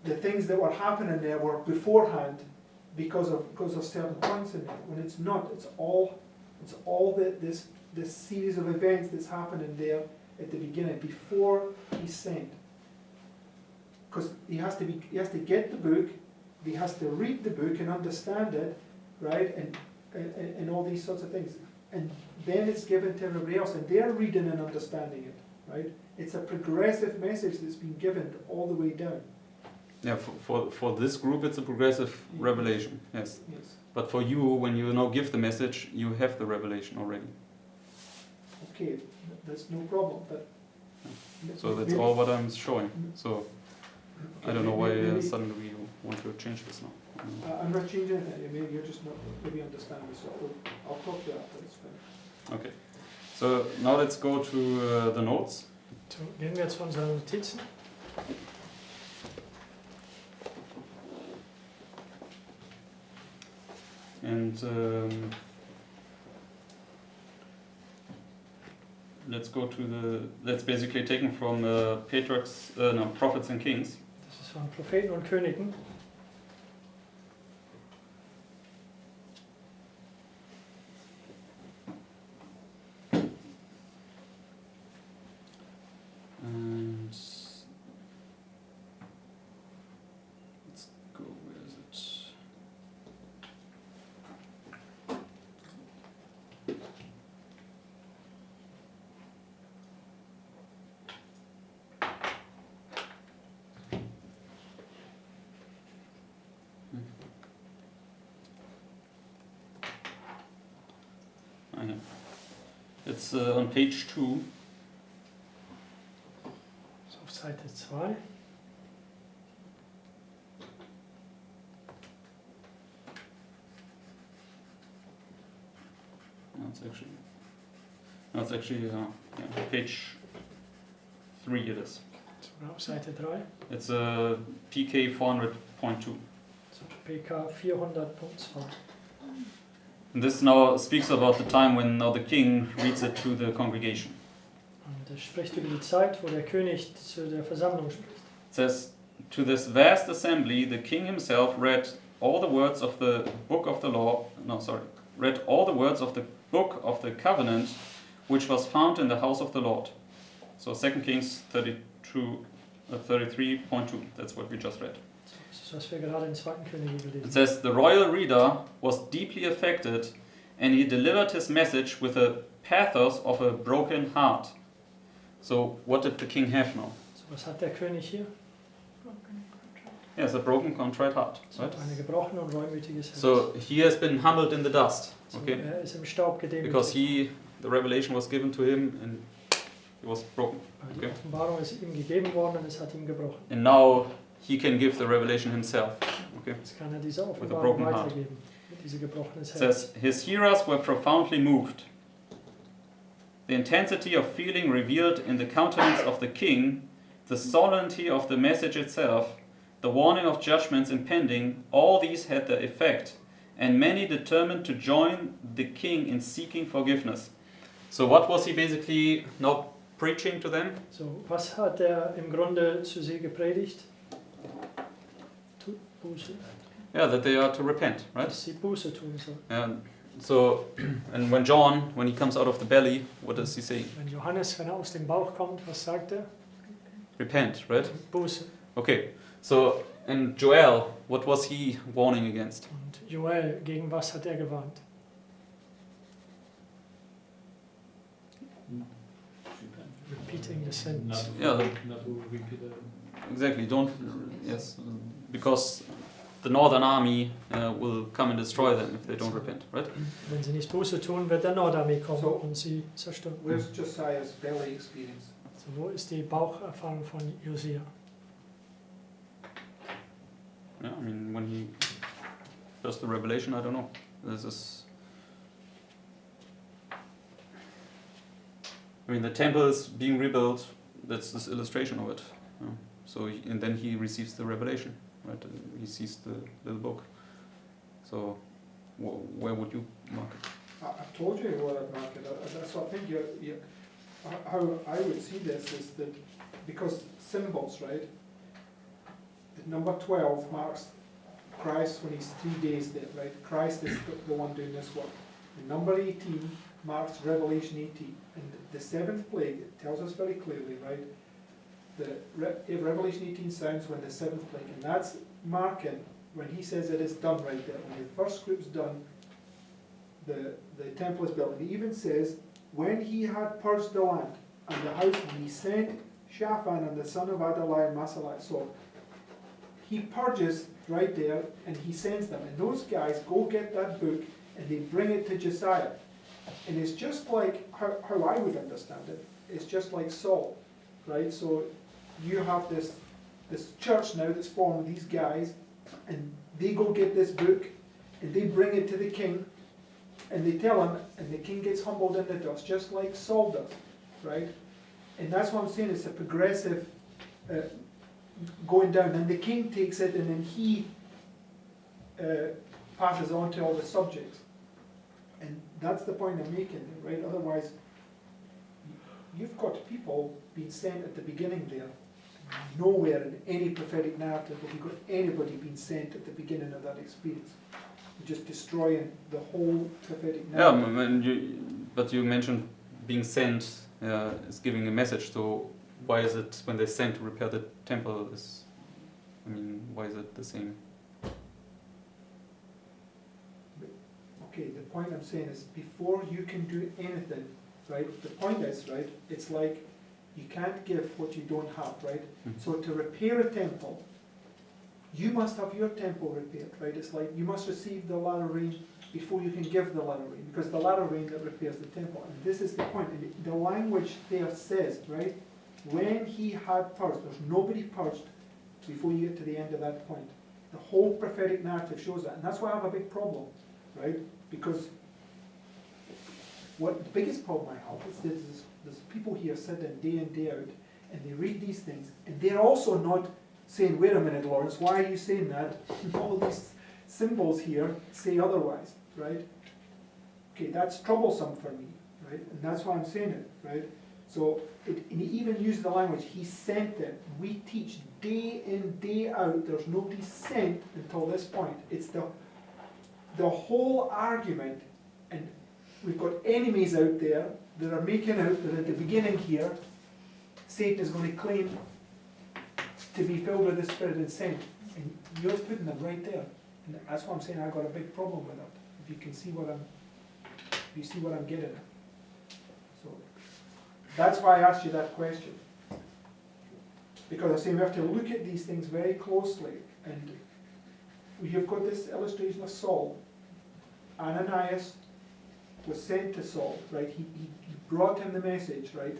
the things that were happening there were beforehand because of certain points in there. When it's not, it's all this series of events that's happening there at the beginning before he's sent. Because he has to get the book, he has to read the book and understand it, right, and all these sorts of things, and then it's given to everybody else, and they're reading and understanding it, right? It's a progressive message that's been given all the way down. Yeah, for this group, it's a progressive revelation, yes. Yes. But for you, when you now give the message, you have the revelation already. Okay, that's no problem, but. So that's all what I'm showing. So I don't know why maybe- suddenly you want to change this now. I'm not changing anything, maybe you're just not, maybe understand me, so I'll talk to you after, it's fine. Okay. So now let's go to the notes. So gehen wir jetzt zu unseren Notizen. And let's go to that's basically taken from Prophets and Kings. Das ist von Propheten und Königen. And let's go, where is it? It's on page 2. So auf Seite 2. No, it's actually page 3 it is. So auf Seite 3. It's PK 400.2. So PK 400.2. And this now speaks about the time when now the king reads it to the congregation. Und es spricht über die Zeit, wo der König zu der Versammlung spricht. It says, to this vast assembly the king himself read all the words of the book of the law, read all the words of the book of the covenant which was found in the house of the Lord. So 2 Kings 33.2, that's what we just read. Das ist, was wir gerade in 2. Könige gelesen haben. It says, the royal reader was deeply affected and he delivered his message with the pathos of a broken heart. So what did the king have now? So, was hat der König hier? Broken control. Yes, a broken, contrite heart. So, Right? eine gebrochene und reumütiges Herz. So he has been humbled in the dust. So, Okay? ist im Staub gedemütigt. Because the revelation was given to him and it was broken. Weil die Okay. Offenbarung ist ihm gegeben worden und es hat ihm gebrochen. And now he can give the revelation himself. Okay? Jetzt kann er diese With a Offenbarung broken heart. weitergeben. Mit diesem gebrochenes It Herz. says, his hearers were profoundly moved. The intensity of feeling revealed in the countenance of the king, the solemnity of the message itself, the warning of judgments impending, all these had their effect, and many determined to join the king in seeking forgiveness. So what was he basically now preaching to them? So, was hat er im Grunde zu sie gepredigt? Buße. Yeah, that they are to repent, right? Dass sie Buße tun sollen. And so, and when John, when he comes out of the belly, what does he say? Wenn Johannes, wenn er aus dem Bauch kommt, was sagt er? Repent, right? Buße. Okay, so, and Joel, what was he warning against? Und Joel, gegen was hat er gewarnt? Repeating the sentence. Yeah, Not to repeat exactly, don't, yes, because the northern army will come and destroy them if they don't repent, right? Wenn sie nicht Buße tun, wird der Nordarmee kommen So, und sie zerstören. Where's Josiah's belly experience? So, wo ist die Baucherfahrung von Josiah? Yeah, I mean, when he does the revelation, I don't know. This is, I mean, the temple is being rebuilt. That's this illustration of it. So, and then he receives the revelation, right? He sees the little book. So, where would you mark it? I've told you what I'd mark it. So I think how I would see this is that because symbols, right? Number 12 marks Christ when he's 3 days there, right? Christ is the one doing this work. And number 18 marks Revelation 18. And the 7th plague, it tells us very clearly, right? Revelation 18 sounds when the 7th plague, and that's marking when he says it is done right there. When the first group's done, the temple is built. And he even says, when he had purged the land and the house, he sent Shaphan and the son of Adalai and Masalai. So he purges right there and he sends them. And those guys go get that book and they bring it to Josiah. And it's just like how I would understand it. It's just like Saul, right? So you have this church now that's formed, these guys, and they go get this book, and they bring it to the king, and they tell him, and the king gets humbled in the dust, just like Saul does, right? And that's what I'm saying, it's a progressive going down, and the king takes it, and then he passes on to all the subjects. And that's the point I'm making, right? Otherwise, you've got people being sent at the beginning there. Nowhere in any prophetic narrative have you got anybody being sent at the beginning of that experience. You're just destroying the whole prophetic narrative. But you mentioned being sent is giving a message. So why is it when they sent to repair the temple? Why is it the same? Okay, the point I'm saying is before you can do anything, right? The point is, right? It's like you can't give what you don't have, right? Mm-hmm. So to repair a temple, you must have your temple repaired, right? It's like you must receive the latter rain before you can give the latter rain, because the latter rain that repairs the temple. And this is the point. And the language there says, right? When he had purged, there's nobody purged before you get to the end of that point. The whole prophetic narrative shows that. And that's why I have a big problem, right? Because what the biggest problem I have is there's people here sitting day in, day out, and they read these things, and they're also not saying, wait a minute, Lawrence, why are you saying that? All these symbols here say otherwise, right? Okay, that's troublesome for me, right? And that's why I'm saying it, right? So, and he even used the language, he sent them. We teach day in, day out, there's nobody sent until this point. It's the whole argument, and we've got enemies out there that are making out that at the beginning here, Satan is going to claim to be filled with the Spirit and sent. And you're putting them right there. And that's why I'm saying I've got a big problem with that. If you can see what I'm getting at. So that's why I asked you that question. Because I say we have to look at these things very closely. And you've got this illustration of Saul. Ananias was sent to Saul, right? He brought him the message, right?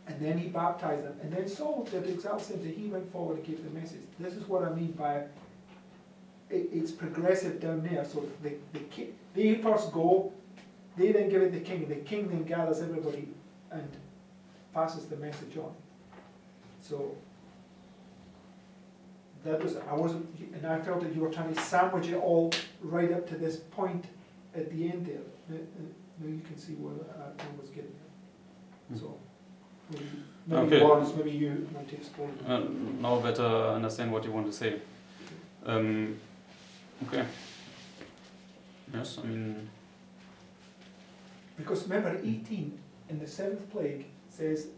And then he baptized him. And then Saul did the exact same thing. He went forward and gave the message. This is what I mean by it's progressive down there. So they first go, they then give it to the king, and the king then gathers everybody and passes the message on. So that was, and I felt that you were trying to sandwich it all right up to this point at the end there. Now you can see where I was getting at. So maybe Lawrence, maybe you want to explain. Now better understand what you want to say. Okay. Yes, because remember 18 in the 7th plague says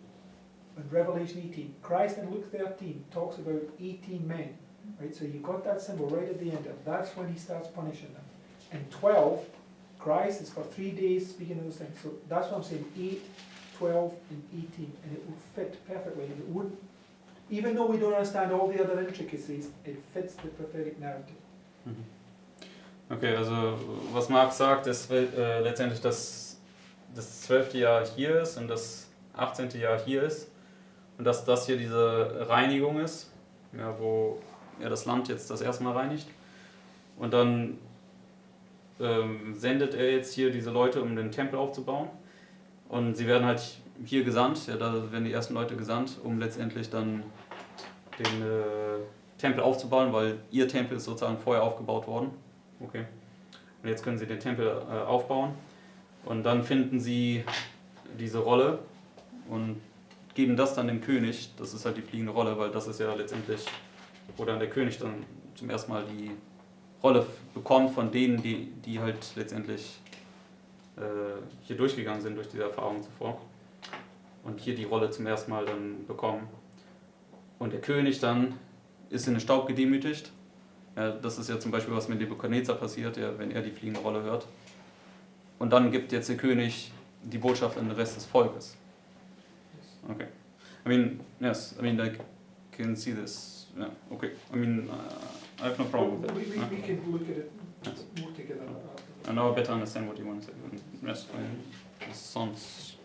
in Revelation 18, Christ in Luke 13 talks about 18 men, right? So you've got that symbol right at the end of it. That's when he starts punishing them. And 12, Christ is for 3 days speaking of those things. So that's what I'm saying, 8, 12, and 18, and it will fit perfectly. And it wouldn't, even though we don't understand all the other intricacies, it fits the prophetic narrative. Okay, also was Mark sagt, ist letztendlich, dass das 12. Jahr hier ist und das 18. Jahr hier ist und dass das hier diese Reinigung ist, ja, wo er das Land jetzt das erste Mal reinigt und dann sendet er jetzt hier diese Leute, um den Tempel aufzubauen und sie werden halt hier gesandt, ja, da werden die ersten Leute gesandt, um letztendlich dann den Tempel aufzubauen, weil ihr Tempel ist sozusagen vorher aufgebaut worden. Okay. Und jetzt können sie den Tempel aufbauen und dann finden sie diese Rolle und geben das dann dem König. Das ist halt die fliegende Rolle, weil das ist ja letztendlich, wo dann der König dann zum ersten Mal die Rolle bekommt von denen, die halt letztendlich hier durchgegangen sind durch diese Erfahrung zuvor und hier die Rolle zum ersten Mal dann bekommen. Und der König dann ist in den Staub gedemütigt. Ja, das ist ja zum Beispiel, was mit Nebukadnezar passiert, ja, wenn er die fliegende Rolle hört. Und dann gibt jetzt der König die Botschaft an den Rest des Volkes. Okay. Yes, I can see this. Yeah, okay. I have no problem with that. We can look at it more together. I now better understand what you want to say. Yes, this sounds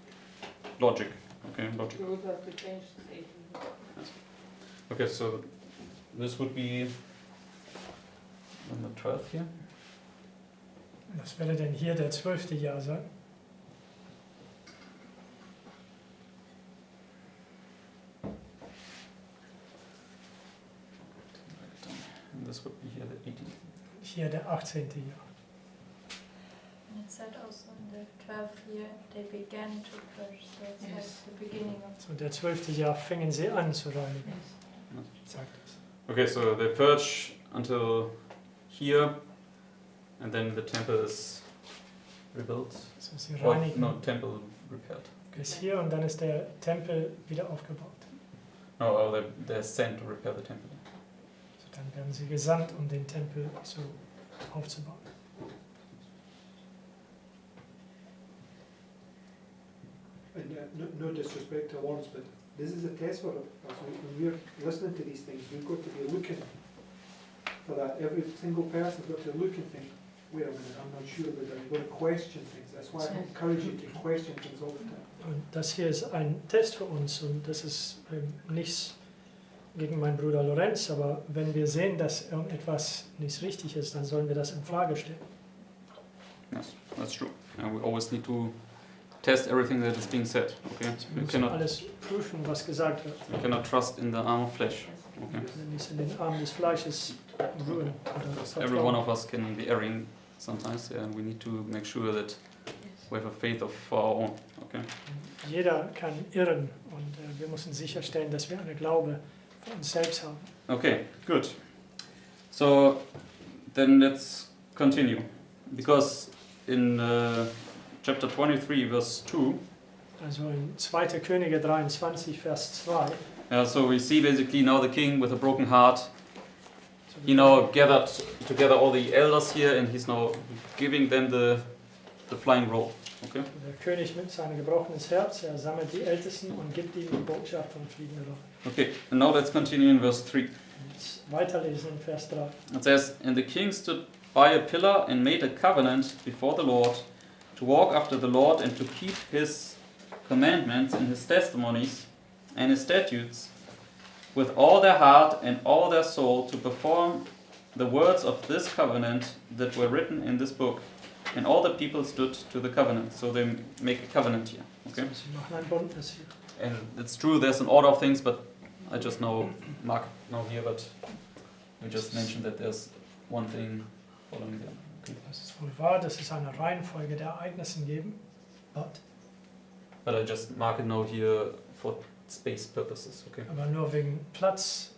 logic. Okay, logic. You would have to change the 18. Okay, so this would be And the 12th here. Was würde denn hier der 12. Jahr sein? And this would be here the 18th. Hier der 18. Jahr. And it said also in the 12th year they began to purge, so it's like the beginning of. So der 12. Jahr fingen sie an zu reinigen. Sagt es. Okay, so they purge until here, and then the temple is rebuilt. So sie Or, reinigen no, temple repaired. bis hier und dann ist der Tempel wieder aufgebaut. No, they're sent to repair the temple. So dann werden sie gesandt, um den Tempel so aufzubauen. And no disrespect to Lawrence, but this is a test for us. When we're listening to these things, we've got to be looking for that. Every single person's got to look and think, wait a minute, I'm not sure about that. You've got to question things. That's why I encourage you to question things all the time. Und das hier ist ein Test für uns und das ist nichts gegen meinen Bruder Lorenz, aber wenn wir sehen, dass irgendetwas nicht richtig ist, dann sollen wir das in Frage stellen. Yes, that's true. And we always need to test everything that is being said. Okay, Wir müssen alles prüfen, was gesagt wird. we cannot trust in the arm of flesh. Okay, Wenn wir nicht in den Arm des Fleisches ruhen oder every one vertrauen. of us can be erring sometimes, and we need to make sure that we have a faith of our own. Okay. Jeder kann irren und wir müssen sicherstellen, dass wir eine Glaube für uns selbst haben. Okay, good. So then let's continue, because in chapter 23, verse 2. Also in 2. Könige 23, Vers 2. So we see basically now the king with a broken heart. So He now gathered together all the elders here, and he's now giving them the flying roll. Okay. Der König mit seinem gebrochenes Herz, er sammelt die Ältesten und gibt ihnen die Botschaft von fliegender Rolle. Okay. And now let's continue in verse 3. Jetzt weiterlesen in Vers 3. It says, "And the king stood by a pillar and made a covenant before the Lord, to walk after the Lord and to keep his commandments and his testimonies and his statutes with all their heart and all their soul, to perform the words of this covenant that were written in this book." And all the people stood to the covenant. So they make a covenant here. Okay. Sie machen ein Bündnis hier. And it's true, there's an order of things, but I just mark now here, but we just mentioned that there's one thing following the other. Okay. Das ist wohl wahr, dass es eine Reihenfolge der Ereignisse geben. But I just mark it now here for space purposes. Okay. Aber nur wegen Platz,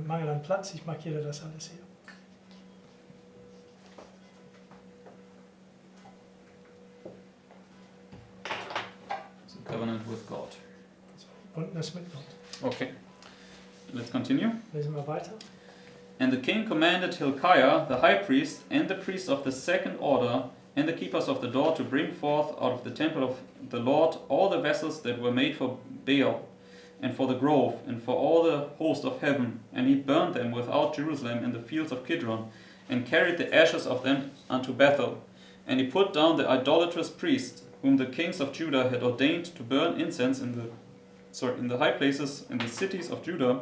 Mangel an Platz, ich markiere das alles hier. So covenant with God. Bündnis mit Gott. Okay. Let's continue. Lesen wir weiter. And the king commanded Hilkiah, the high priest, and the priests of the second order, and the keepers of the door, to bring forth out of the temple of the Lord all the vessels that were made for Baal, and for the grove, and for all the host of heaven. And he burned them without Jerusalem in the fields of Kidron, and carried the ashes of them unto Bethel. And he put down the idolatrous priests, whom the kings of Judah had ordained to burn incense in the high places in the cities of Judah,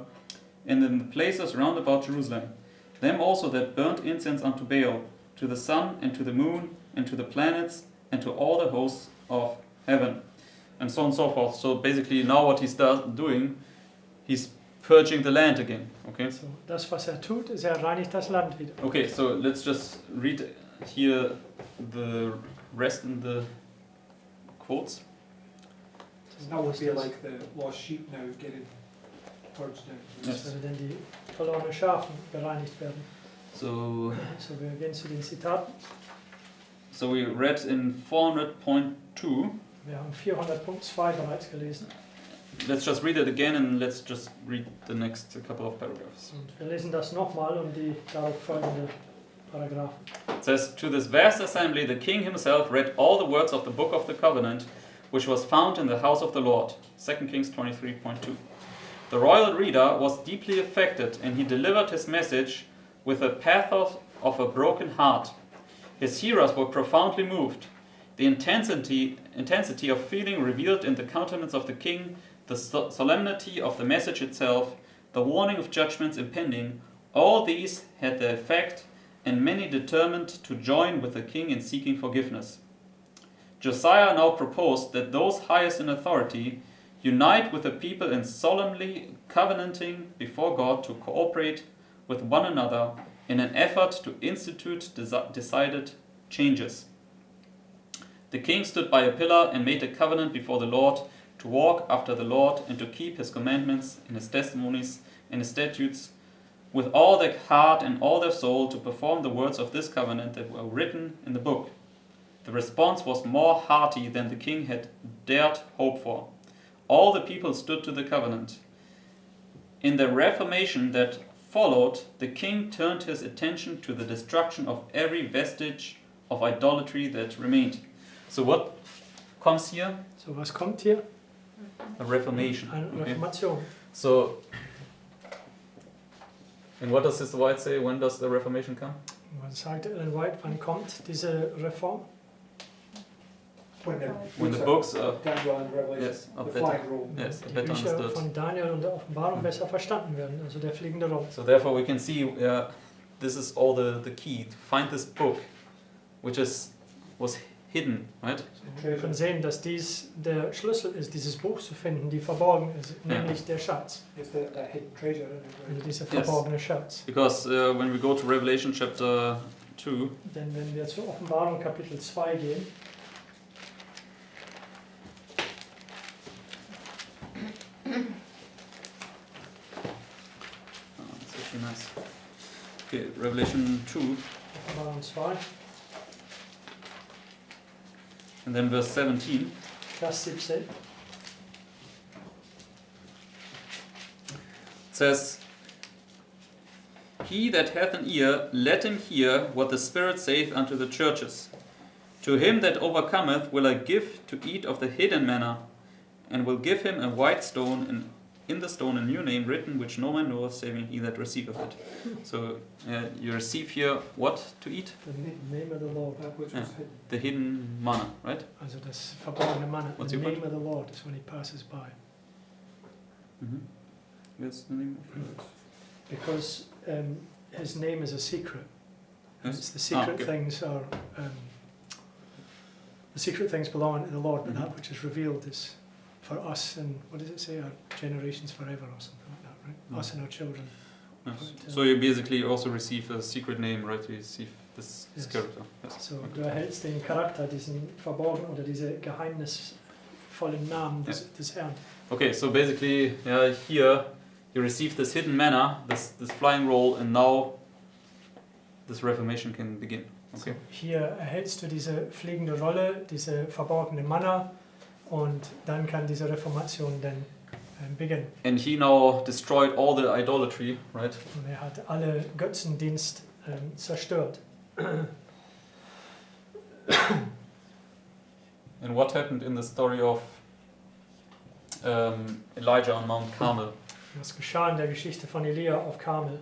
and in the places round about Jerusalem. Them also that burnt incense unto Baal, to the sun, and to the moon, and to the planets, and to all the hosts of heaven. And so on and so forth. So basically now what he's doing, he's purging the land again. Okay? So, das, was tut, ist, reinigt das Land wieder. Okay, so let's just read here the rest in the quotes. That would be like the lost sheep now getting purged now. Das würde denn die verlorenen Schafen gereinigt werden. So Wir gehen zu den Zitaten. So we read in 400.2. Wir haben 400.2 bereits gelesen. Let's just read it again and let's just read the next couple of paragraphs. Und wir lesen das nochmal und die darauf folgende Paragraphen. It says, "To this vast assembly the king himself read all the words of the book of the covenant, which was found in the house of the Lord." 2 Kings 23.2. The royal reader was deeply affected, and he delivered his message with the pathos of a broken heart. His hearers were profoundly moved. The intensity of feeling revealed in the countenance of the king, the solemnity of the message itself, the warning of judgments impending, all these had their effect, and many determined to join with the king in seeking forgiveness. Josiah now proposed that those highest in authority unite with the people in solemnly covenanting before God to cooperate with one another in an effort to institute decided changes. The king stood by a pillar and made a covenant before the Lord to walk after the Lord and to keep his commandments and his testimonies and his statutes with all their heart and all their soul, to perform the words of this covenant that were written in the book. The response was more hearty than the king had dared hope for. All the people stood to the covenant. In the Reformation that followed, the king turned his attention to the destruction of every vestige of idolatry that remained. So what comes here? So was kommt hier? A Reformation. Eine Okay. Reformation. So, and what does Sister White say? When does the Reformation come? Was sagte Ellen White, wann kommt diese Reform? When the books are Daniel and Revelation, yes, the are flying better, roll. yes, Die better Bücher understood. von Daniel und der Offenbarung besser verstanden werden, also der fliegende Roll. So therefore we can see this is all the key to find this book, which was hidden, right? Wir können sehen, dass dies der Schlüssel ist, dieses Buch zu finden, die verborgen ist, nämlich der Schatz. It's the hidden treasure, isn't it? Also dieser verborgene Schatz. Because when we go to Revelation chapter 2, Denn wenn wir zur Offenbarung Kapitel 2 gehen, that's actually nice. Okay, Revelation 2, Offenbarung 2, and then verse 17. Vers 17, It says, He that hath an ear, let him hear what the Spirit saith unto the churches. To him that overcometh will I give to eat of the hidden manna, and will give him a white stone, and in the stone a new name written, which no man knoweth, saving he that receiveth it. So you receive here what to eat? the name of the Lord. That which Yeah. was hidden. The hidden manna, right? Also das verborgene Manna. What's The your name of the Lord is when he passes by. Mm-hmm. Yes, the name of Because his name is a secret. And Yes. it's the secret okay. things are the secret things belong to the Lord, but Mhm. that which is revealed is for us and what does it say? Our generations forever or something like that, right? Mm. Us and our children. Yes. But, So you basically also receive a secret name, right? You receive this Yes. character. Yes. So du erhältst den Charakter, diesen verborgenen oder diese geheimnisvollen Namen des Herrn. Okay, so basically, here you receive this hidden manna, this flying roll, and now this Reformation can begin. Okay. So, hier erhältst du diese fliegende Rolle, diese verborgene Manna und dann kann diese Reformation dann beginnen. And he now destroyed all the idolatry, right? Und hat alle Götzendienst zerstört. And what happened in the story of Elijah on Mount Carmel? Was geschah in der Geschichte von Elia auf Karmel?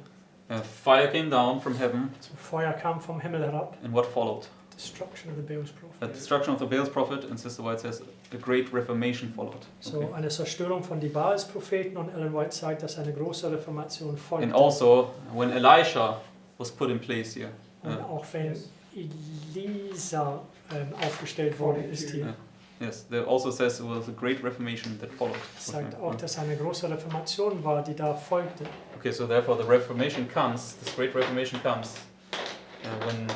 Fire came down from heaven, So Feuer kam vom Himmel herab. and what followed? Destruction of the Baal's The prophet. destruction of the Baal's prophet, and Sister White says a great reformation followed. So Okay. eine Zerstörung von die Baals Propheten und Ellen White sagt, dass eine große Reformation folgt. And also, when Elisha was put in place here, Und auch wenn Elisa aufgestellt worden ist hier, yes, there also says it was a great reformation that followed. sagt auch, dass eine große Reformation war, die da folgte. Okay, so therefore the Reformation comes, this great Reformation comes when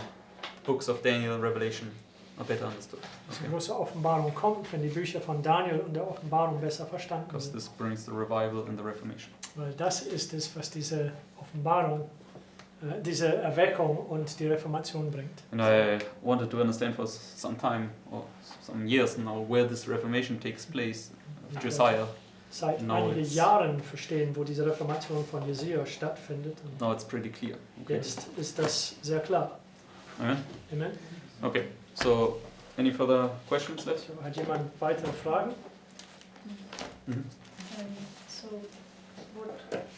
books of Daniel and Revelation are better understood. Dass eine große Offenbarung kommt, wenn die Bücher von Daniel und der Offenbarung besser verstanden Because sind. this brings the revival and the Reformation. Weil das ist es, was diese Offenbarung, diese Erweckung und die Reformation bringt. And I wanted to understand for some time, or some years now, where this Reformation takes place, of Josiah. Seit Now einigen it's- Jahren verstehen, wo diese Reformation von Josiah stattfindet. Und Now it's pretty clear. Okay. jetzt ist das sehr klar. Amen. Amen. Okay, so any further questions left? So, hat jemand weitere Fragen? Mhm. So, would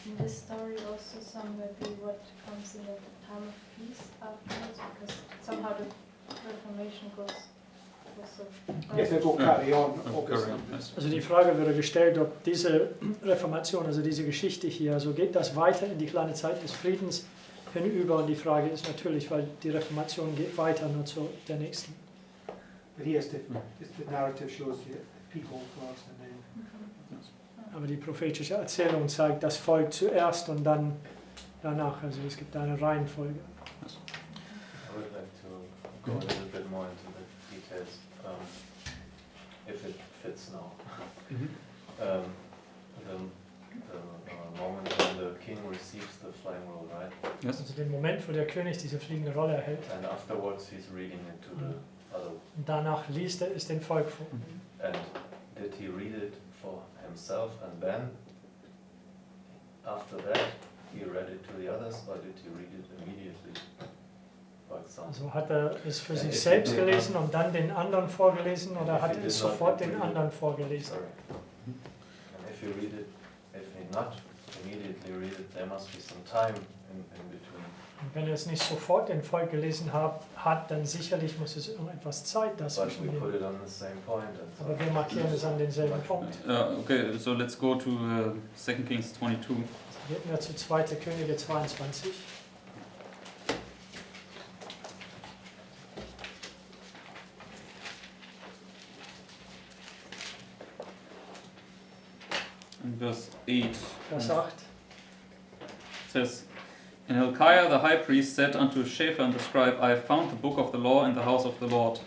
in this story also somewhere be what comes in the time of peace afterwards? Because somehow the Reformation goes also. Yes, it will carry on, Oh, obviously. carry on, yes. Also die Frage wurde gestellt, ob diese Reformation, also diese Geschichte hier, also geht das weiter in die kleine Zeit des Friedens hinüber. Und die Frage ist natürlich, weil die Reformation geht weiter, nur zu der nächsten. But he has to, the narrative shows the people first and then. Aber die prophetische Erzählung zeigt das Volk zuerst und dann danach. Also es gibt eine Reihenfolge. I would like to go a little bit more into the details, if it fits now. The moment when the king receives the flying roll, right? Yes. Also den Moment, wo der König diese fliegende Rolle erhält. And afterwards he's reading it to the other. Und danach liest er es dem Volk vor. And did he read it for himself and then after that he read it to the others, or did he read it immediately? For example. Also hat er es für sich selbst gelesen und dann den anderen vorgelesen oder hat er es sofort den anderen vorgelesen? Sorry. And if you read it, if he not immediately read it, there must be some time in between. Und wenn er es nicht sofort dem Volk gelesen hat, dann sicherlich muss es irgendetwas Zeit But dazwischen we geben. put it on the same point. And so Aber wir markieren es an denselben Punkt. Okay, so let's go to 2 Kings 22. Gehen wir zu 2. Könige 22. In verse 8. Vers 8. It says, And Hilkiah the high priest said unto Shaphan the scribe, I have found the book of the law in the house of the Lord.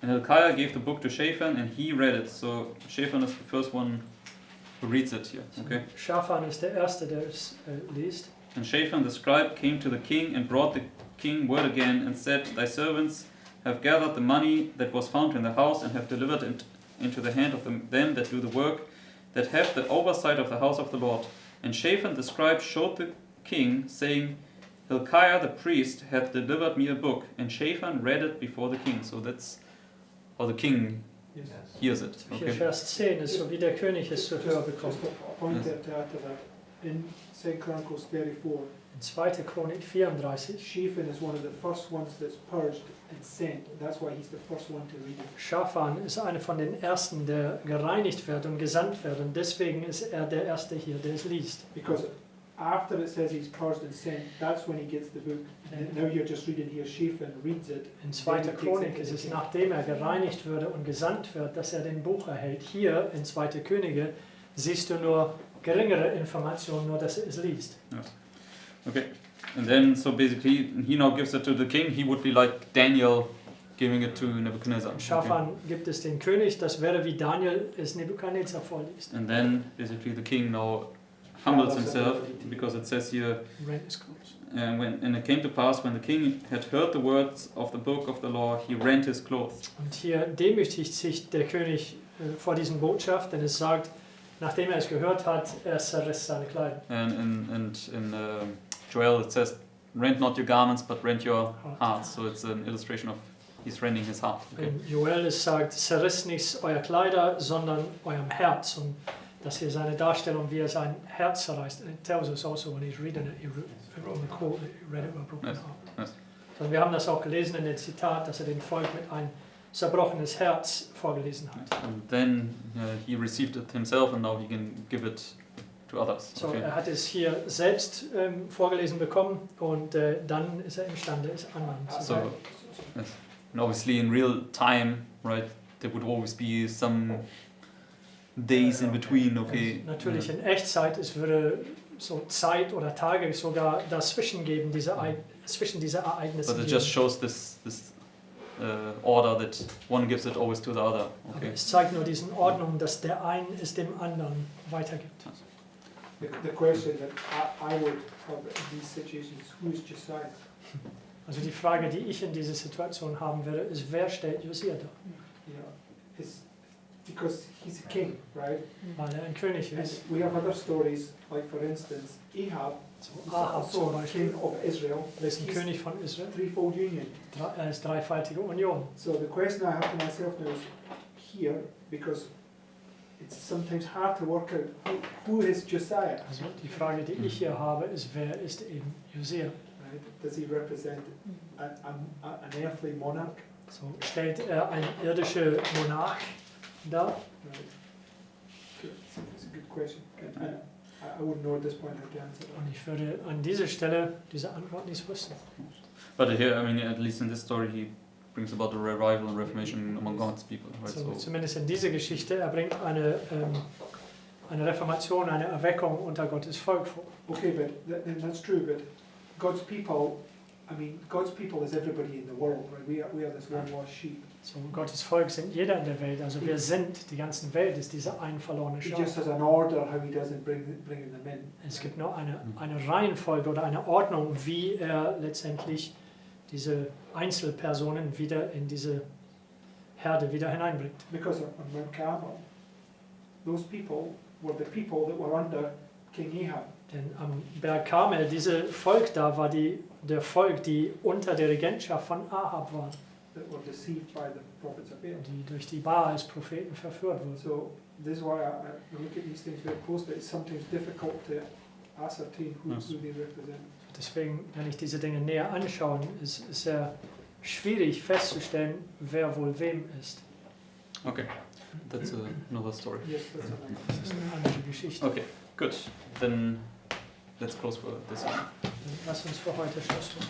And Hilkiah gave the book to Shaphan, and he read it. So Shaphan is the first one who reads it here. Okay. Shaphan ist der Erste, der es liest. And Shaphan the scribe came to the king and brought the king word again and said, Thy servants have gathered the money that was found in the house and have delivered it into the hand of them that do the work, that have the oversight of the house of the Lord. And Shaphan the scribe showed the king, saying, Hilkiah the priest hath delivered me a book. And Shaphan read it before the king. So that's how the king Yes. hears it. Hier Okay. Vers 10 ist so, wie der König es zu hören bekommt. Just a point after that. In 2 Chronicles 34, In 2. Chronik 34. Shaphan is one of the first ones that's purged and sent. That's why he's the first one to read it. Shaphan ist einer von den Ersten, der gereinigt wird und gesandt wird. Und deswegen ist er der Erste hier, der es liest. Because after it says he's purged and sent, that's when he gets the book. And now you're just reading here, Shaphan reads it. In 2. Chronik ist es, nachdem er gereinigt würde und gesandt wird, dass er den Buch erhält. Hier in 2. Könige siehst du nur geringere Informationen, nur dass er es liest. Okay. And then, so basically, he now gives it to the king. He would be like Daniel giving it to Nebuchadnezzar. Okay. Shaphan gibt es den König, das wäre wie Daniel es Nebukadnezar vorliest. And then, basically, the king now humbles himself, because it says here, Rent is close. and it came to pass, when the king had heard the words of the book of the law, he rent his clothes. Und hier demütigt sich der König vor diesem Botschaft, denn es sagt, nachdem er es gehört hat, er zerriss seine Kleider. And in Joel it says, rent not your garments, but rent your hearts. So it's an illustration of he's rending his heart. Okay. In Joel es sagt, zerriss nicht euer Kleider, sondern eurem Herz. Und das hier ist eine Darstellung, wie er sein Herz zerreißt. And it tells us also when he's reading it, he read it with a broken Yes. heart. Yes. Und wir haben das auch gelesen in dem Zitat, dass er dem Volk mit ein zerbrochenes Herz vorgelesen hat. And then he received it himself, and now he can give it to others. So, Okay. er hat es hier selbst vorgelesen bekommen und dann ist er imstande, es anderen zu So, sagen. yes. And obviously in real time, right, there would always be some days in between, okay. Natürlich in Echtzeit, es würde so Zeit oder Tage sogar dazwischen geben, zwischen diese Ereignisse. But it geben. just shows this order that one gives it always to the other. Aber Okay. es zeigt nur diesen Ordnung, dass der einen es dem anderen weitergibt. The question that I would have in these situations, who is Josiah? Also die Frage, die ich in dieser Situation haben würde, ist, wer stellt Josia dar? You know, it's because he's a king, right? Weil er ein König And ist. we have other stories, like for instance, Ahab, So, he's Ahab zum also Beispiel, king of Israel. er ist ein He's König von Israel. threefold union. Er ist dreifaltige Union. So the question I have to myself now is here, because it's sometimes hard to work out who is Josiah, Also die Frage, die ich hier habe, ist, wer ist eben Josia? right? Does he represent an earthly monarch? So stellt er einen irdischen Monarch dar? Right. Good. It's a good question. I wouldn't know at this point how to answer that. Und ich würde an dieser Stelle diese Antwort nicht wissen. But here, I mean, at least in this story, he brings about a revival and reformation among God's people, right? So, So, zumindest in dieser Geschichte, er bringt eine Reformation, eine Erweckung unter Gottes Volk vor. Okay, but that's true, but God's people, I mean, God's people is everybody in the world, right? We are this one lost sheep. So, Gottes Volk sind jeder in der Welt, also wir sind, die ganze Welt ist diese ein verlorene He Schar. just has an order how he doesn't bringing them in. Es gibt nur eine Reihenfolge oder eine Ordnung, wie er letztendlich diese Einzelpersonen wieder in diese Herde wieder hineinbringt. Because on Mount Carmel, those people were the people that were under King Ahab. Denn am Berg Karmel, dieses Volk da war der Volk, die unter der Regentschaft von Ahab waren, That were deceived by the prophets of Baal. die durch die Baals Propheten verführt wurden. So this is why I look at these things very closely. It's sometimes difficult to ascertain who they represent. Deswegen, wenn ich diese Dinge näher anschaue, ist es sehr schwierig festzustellen, wer wohl wem ist. okay, that's another story. Yes, that's another. Das ist eine andere Geschichte. Okay, good. Then let's close for this one. Dann lass uns für heute Schluss tun.